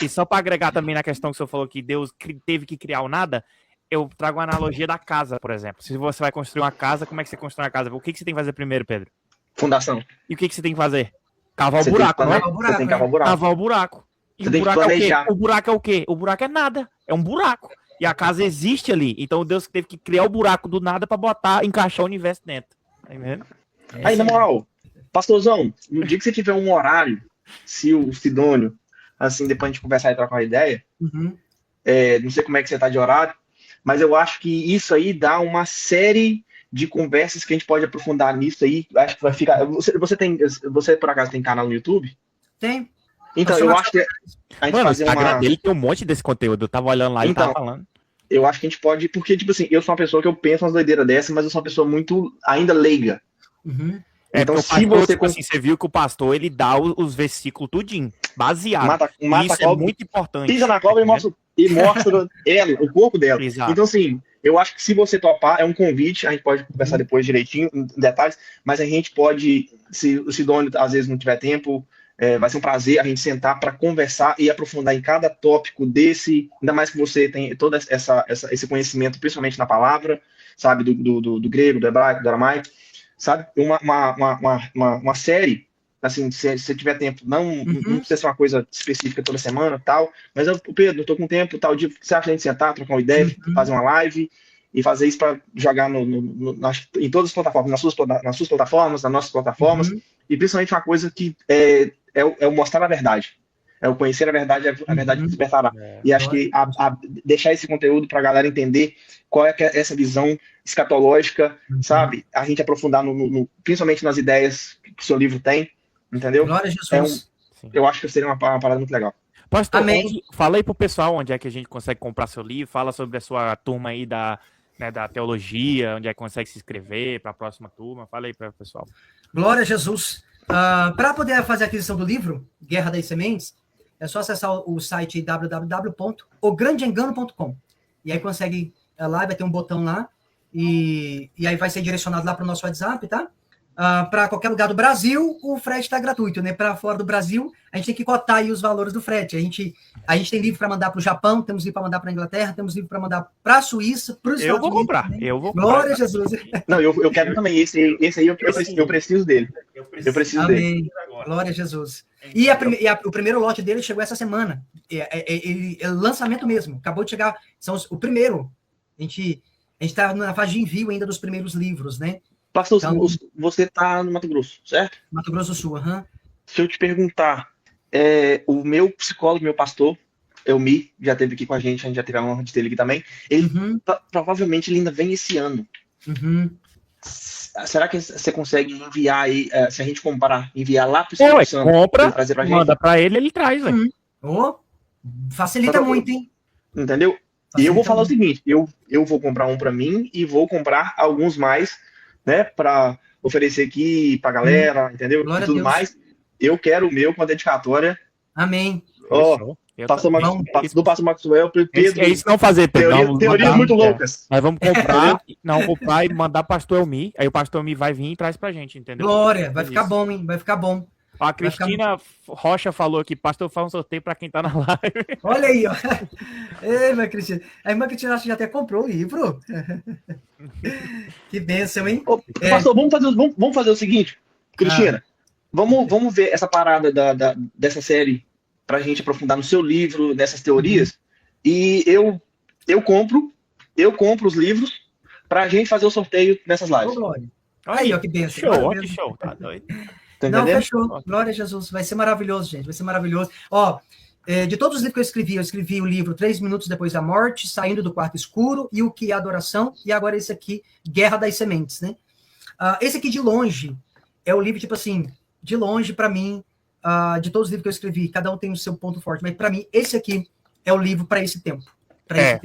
Speaker 1: E só para agregar também na questão que o senhor falou que Deus teve que criar o nada, eu trago a analogia da casa, por exemplo. Se você vai construir uma casa, como é que você constrói uma casa? O que você tem que fazer primeiro, Pedro?
Speaker 3: Fundação.
Speaker 1: E o que você tem que fazer? Cavar o buraco, né?
Speaker 3: Você tem que cavar o buraco.
Speaker 1: Cavar o buraco. E o buraco é o quê? O buraco é o quê? O buraco é nada. É um buraco. E a casa existe ali. Então Deus teve que criar o buraco do nada para encaixar o universo dentro. Tá entendendo?
Speaker 3: Aí, na moral, pastorzão, no dia que você tiver um horário, se o Sidônio, assim, depois a gente conversar e trocar uma ideia, não sei como é que você tá de horário, mas eu acho que isso aí dá uma série de conversas que a gente pode aprofundar nisso aí. Acho que vai ficar. Você por acaso tem canal no YouTube?
Speaker 2: Tem.
Speaker 3: Então, eu acho que a gente fazer
Speaker 1: o Instagram dele tem um monte desse conteúdo. Eu tava olhando lá e tava falando.
Speaker 3: Eu acho que a gente pode, porque, tipo assim, eu sou uma pessoa que eu penso umas doideiras dessas, mas eu sou uma pessoa muito ainda leiga.
Speaker 1: Então, se você você viu que o pastor ele dá os versículos tudinho, baseado.
Speaker 3: Mata
Speaker 1: isso é muito importante.
Speaker 3: Pisa na cobra e mostra ela, o corpo dela.
Speaker 1: Exato.
Speaker 3: Então, assim, eu acho que se você topar, é um convite, a gente pode conversar depois direitinho, em detalhes, mas a gente pode, se o Sidônio às vezes não tiver tempo, vai ser um prazer a gente sentar para conversar e aprofundar em cada tópico desse, ainda mais que você tem todo esse conhecimento, principalmente na palavra, sabe, do grego, do hebraico, do aramaico, sabe, uma série, assim, se você tiver tempo, não precisa ser uma coisa específica toda semana, tal, mas Pedro, eu tô com tempo, tal dia, você acha a gente sentar, trocar uma ideia, fazer uma live e fazer isso para jogar em todas as plataformas, nas suas plataformas, nas nossas plataformas, e principalmente uma coisa que é o mostrar a verdade, é o conhecer a verdade que despertará. E acho que deixar esse conteúdo para a galera entender qual é essa visão escatológica, sabe? A gente aprofundar principalmente nas ideias que o seu livro tem, entendeu?
Speaker 2: Glória a Jesus.
Speaker 3: Eu acho que seria uma parada muito legal.
Speaker 1: Pastor, fala aí pro pessoal onde é que a gente consegue comprar seu livro, fala sobre a sua turma aí da teologia, onde é que consegue se inscrever para a próxima turma, fala aí para o pessoal.
Speaker 2: Glória a Jesus. Para poder fazer a aquisição do livro, Guerra das Sementes, é só acessar o site www.ograndeengano.com. e aí consegue lá, vai ter um botão lá, e aí vai ser direcionado lá para o nosso WhatsApp, tá? Para qualquer lugar do Brasil, o frete está gratuito, né? Para fora do Brasil, a gente tem que cotar aí os valores do frete. A gente tem livro para mandar para o Japão, temos livro para mandar para a Inglaterra, temos livro para mandar para a Suíça, para os Estados Unidos.
Speaker 1: Eu vou comprar.
Speaker 2: Glória a Jesus.
Speaker 3: Não, eu quero também. Esse aí eu preciso dele. Eu preciso dele.
Speaker 2: Amém. Glória a Jesus. E o primeiro lote dele chegou essa semana. É lançamento mesmo. Acabou de chegar. O primeiro. A gente está na fase de envio ainda dos primeiros livros, né?
Speaker 3: Pastor, então, você está no Mato Grosso, certo?
Speaker 2: Mato Grosso do Sul, aham.
Speaker 3: Se eu te perguntar, o meu psicólogo, meu pastor, Elmi, já esteve aqui com a gente já teve a honra de ter ele aqui também, ele provavelmente ele ainda vem esse ano. Será que você consegue enviar aí, se a gente enviar lá para o Espírito Santo,
Speaker 1: compra,
Speaker 3: trazer pra gente?
Speaker 1: manda para ele traz, velho.
Speaker 2: Facilita muito, hein?
Speaker 3: Entendeu? E eu vou falar o seguinte, eu vou comprar um para mim e vou comprar alguns mais, né, para oferecer aqui pra galera, entendeu?
Speaker 2: Glória
Speaker 3: e tudo mais. Eu quero o meu com a dedicatória.
Speaker 2: Amém.
Speaker 3: Do pastor Maxwell, Pedro.
Speaker 1: É isso não fazer, Pedro.
Speaker 3: Teorias muito loucas.
Speaker 1: Nós vamos comprar e mandar pastor Elmi. Aí o pastor Elmi vai vir e traz pra gente, entendeu?
Speaker 2: Glória, vai ficar bom, hein? Vai ficar bom.
Speaker 1: A Cristina Rocha falou aqui, pastor, faz um sorteio para quem tá na live.
Speaker 2: Olha aí, ó. Ei, irmã Cristina. A irmã Cristina acho que já até comprou o livro. Que bênção, hein?
Speaker 3: Pastor, vamos fazer o seguinte, Cristina. Vamos ver essa parada dessa série pra gente aprofundar no seu livro, nessas teorias. E eu compro os livros pra gente fazer o sorteio nessas lives.
Speaker 2: Glória. Aí, ó, que bênção.
Speaker 1: Show, que show. Tá doido.
Speaker 2: Não, fechou. Glória a Jesus. Vai ser maravilhoso, gente. Vai ser maravilhoso. Ó, de todos os livros que eu escrevi o livro 3 Minutos Depois da Morte, Saindo do Quarto Escuro, e O que é Adoração, e agora esse aqui, Guerra das Sementes, né? Esse aqui, de longe, é o livro, tipo assim, de longe, para mim, de todos os livros que eu escrevi, cada um tem o seu ponto forte, mas para mim, esse aqui é o livro para esse tempo.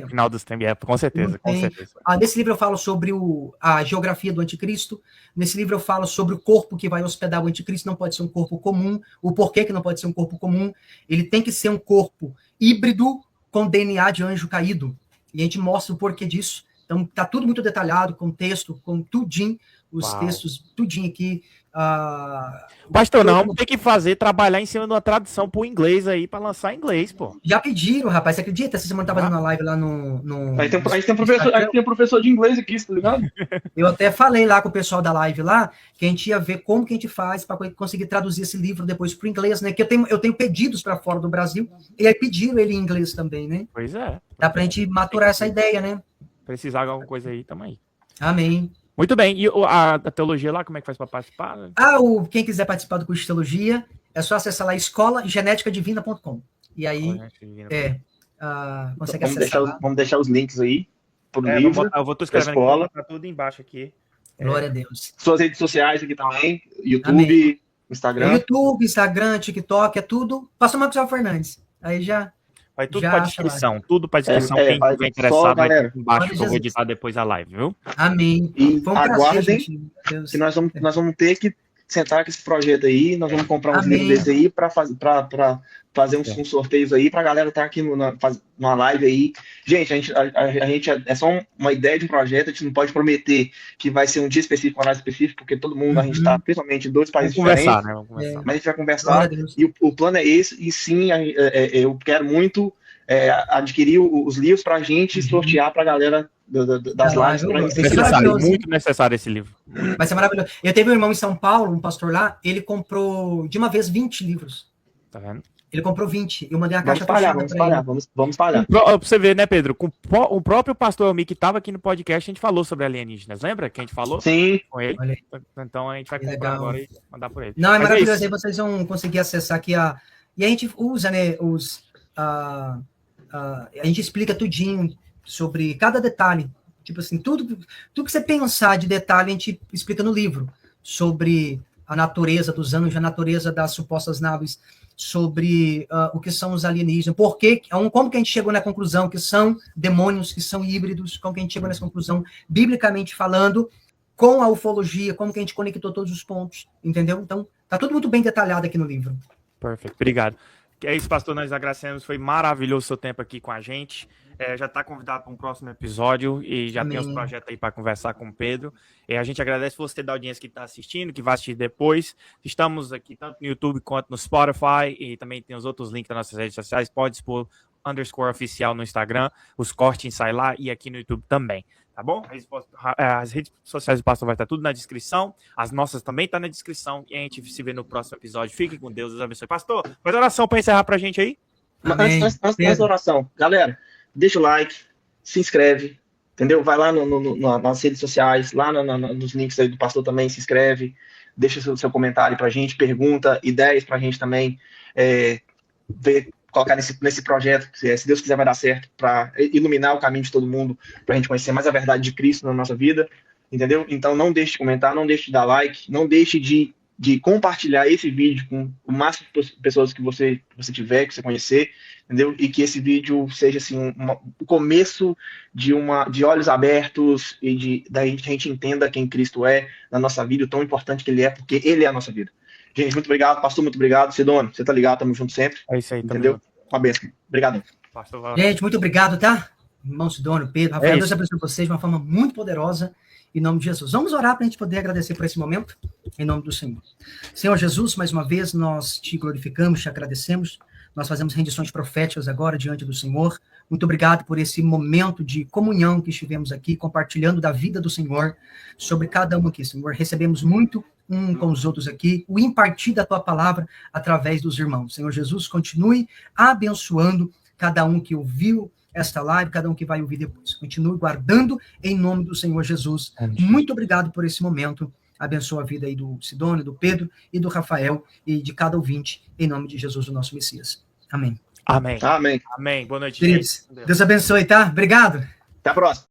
Speaker 1: Final dos tempos, com certeza, com certeza.
Speaker 2: Nesse livro eu falo sobre a geografia do anticristo, nesse livro eu falo sobre o corpo que vai hospedar o anticristo, não pode ser um corpo comum, o porquê que não pode ser um corpo comum, ele tem que ser um corpo híbrido com DNA de anjo caído, e a gente mostra o porquê disso, então tá tudo muito detalhado, com texto, com tudinho, os textos, tudinho aqui.
Speaker 1: Pastor, não, vamos ter que trabalhar em cima de uma tradução pro inglês aí, para lançar em inglês, pô.
Speaker 2: Já pediram, rapaz, você acredita? Essa semana tava fazendo uma live lá no...
Speaker 3: A gente tem um professor de inglês aqui, tá ligado?
Speaker 2: Eu até falei lá com o pessoal da live lá, que a gente ia ver como que a gente faz para conseguir traduzir esse livro depois pro inglês, né? Que eu tenho pedidos para fora do Brasil, e aí pediram ele em inglês também, né?
Speaker 1: Pois é.
Speaker 2: Dá pra gente maturar essa ideia, né?
Speaker 1: Precisar de alguma coisa aí, tamo aí.
Speaker 2: Amém.
Speaker 1: Muito bem, e a teologia lá, como é que faz para participar?
Speaker 2: Quem quiser participar do curso de teologia, é só acessar lá escolageneticadivina.com. E aí, consegue acessar.
Speaker 3: Vamos deixar os links aí pro livro.
Speaker 1: Eu vou escrevendo aqui, tá tudo embaixo aqui.
Speaker 2: Glória a Deus.
Speaker 3: Suas redes sociais aqui também, YouTube, Instagram.
Speaker 2: YouTube, Instagram, TikTok, é tudo. Pastor Maxwell Fernandes. Aí já...
Speaker 1: Vai tudo para descrição, Quem estiver interessado vai ter embaixo, que eu vou editar depois a live, viu?
Speaker 2: Amém.
Speaker 3: E aguardem que nós vamos ter que sentar com esse projeto aí, nós vamos comprar uns livros desse aí para fazer uns sorteios aí, para a galera estar aqui numa live aí. Gente, a gente é só uma ideia de um projeto, a gente não pode prometer que vai ser um dia específico, um horário específico, porque todo mundo, a gente está principalmente em 2 países diferentes, né? Vamos conversar. Mas a gente vai conversar, e o plano é esse, e sim, eu quero muito adquirir os livros para a gente sortear para a galera das lives.
Speaker 1: Muito necessário esse livro.
Speaker 2: Vai ser maravilhoso. Eu teve um irmão em São Paulo, um pastor lá, ele comprou de uma vez 20 livros.
Speaker 1: Tá vendo?
Speaker 2: Ele comprou 20. Eu mandei uma
Speaker 3: caixa fechada para ele. Vamos espalhar.
Speaker 1: Pra você ver, né, Pedro? Com o próprio pastor Elmi, que estava aqui no podcast, a gente falou sobre alienígenas. Lembra que a gente falou?
Speaker 3: Sim.
Speaker 1: Com ele. Então a gente vai comprar agora e mandar por ele.
Speaker 2: Não, é maravilhoso. Aí vocês vão conseguir acessar aqui E a gente usa, né, a gente explica tudinho sobre cada detalhe. Tipo assim, tudo que você pensar de detalhe, a gente explica no livro. Sobre a natureza dos anjos, a natureza das supostas naves, sobre o que são os alienígenas, como que a gente chegou na conclusão que são demônios, que são híbridos, como que a gente chegou nessa conclusão, biblicamente falando, com a ufologia, como que a gente conectou todos os pontos, entendeu? Então, tá tudo muito bem detalhado aqui no livro.
Speaker 1: Perfeito, obrigado. Que é isso, pastor, nós agradecemos, foi maravilhoso o seu tempo aqui com a gente. Já está convidado para um próximo episódio e já tem os projetos aí para conversar com o Pedro. A gente agradece você da audiência que está assistindo, que vai assistir depois. Estamos aqui tanto no YouTube quanto no Spotify e também tem os outros links das nossas redes sociais. Pode expor _oficial no Instagram, os cortes sai lá e aqui no YouTube também. Tá bom? As redes sociais do pastor vai estar tudo na descrição. As nossas também estão na descrição. E a gente se vê no próximo episódio. Fique com Deus. Deus abençoe. Pastor, faz oração para encerrar pra gente aí.
Speaker 3: Antes da oração, galera, deixa o like, se inscreve, entendeu? Vai lá nas redes sociais, lá nos links aí do pastor também, se inscreve, deixa seu comentário pra gente, pergunta, ideias pra gente também, colocar nesse projeto, se Deus quiser vai dar certo, para iluminar o caminho de todo mundo, pra gente conhecer mais a verdade de Cristo na nossa vida, entendeu? Então não deixe de comentar, não deixe de dar like, não deixe de compartilhar esse vídeo com o máximo de pessoas que você tiver, que você conhecer, entendeu? E que esse vídeo seja assim o começo de olhos abertos e da gente entenda quem Cristo é na nossa vida, o tão importante que Ele é, porque Ele é a nossa vida. Gente, muito obrigado, pastor, muito obrigado. Sidônio, você tá ligado, tamo junto sempre.
Speaker 1: É isso aí,
Speaker 3: entendeu? Uma bênção. Obrigado.
Speaker 2: Gente, muito obrigado, tá? Irmão Sidônio, Pedro, Rafael, Deus abençoe vocês de uma forma muito poderosa. Em nome de Jesus. Vamos orar para a gente poder agradecer por esse momento, em nome do Senhor. Senhor Jesus, mais uma vez, nós te glorificamos, te agradecemos. Nós fazemos rendições proféticas agora diante do Senhor. Muito obrigado por esse momento de comunhão que estivemos aqui, compartilhando da vida do Senhor sobre cada um aqui, Senhor. Recebemos muito com os outros aqui, o impartir da tua palavra através dos irmãos. Senhor Jesus, continue abençoando cada um que ouviu esta live, cada um que vai ouvir depois. Continue guardando em nome do Senhor Jesus. Amém. Muito obrigado por esse momento. Abençoa a vida aí do Sidônio, do Pedro e do Rafael e de cada ouvinte, em nome de Jesus, o nosso Messias. Amém.
Speaker 1: Amém.
Speaker 3: Amém.
Speaker 1: Amém. Boa noite,
Speaker 2: queridos. Deus abençoe, tá? Obrigado.
Speaker 3: Até a próxima.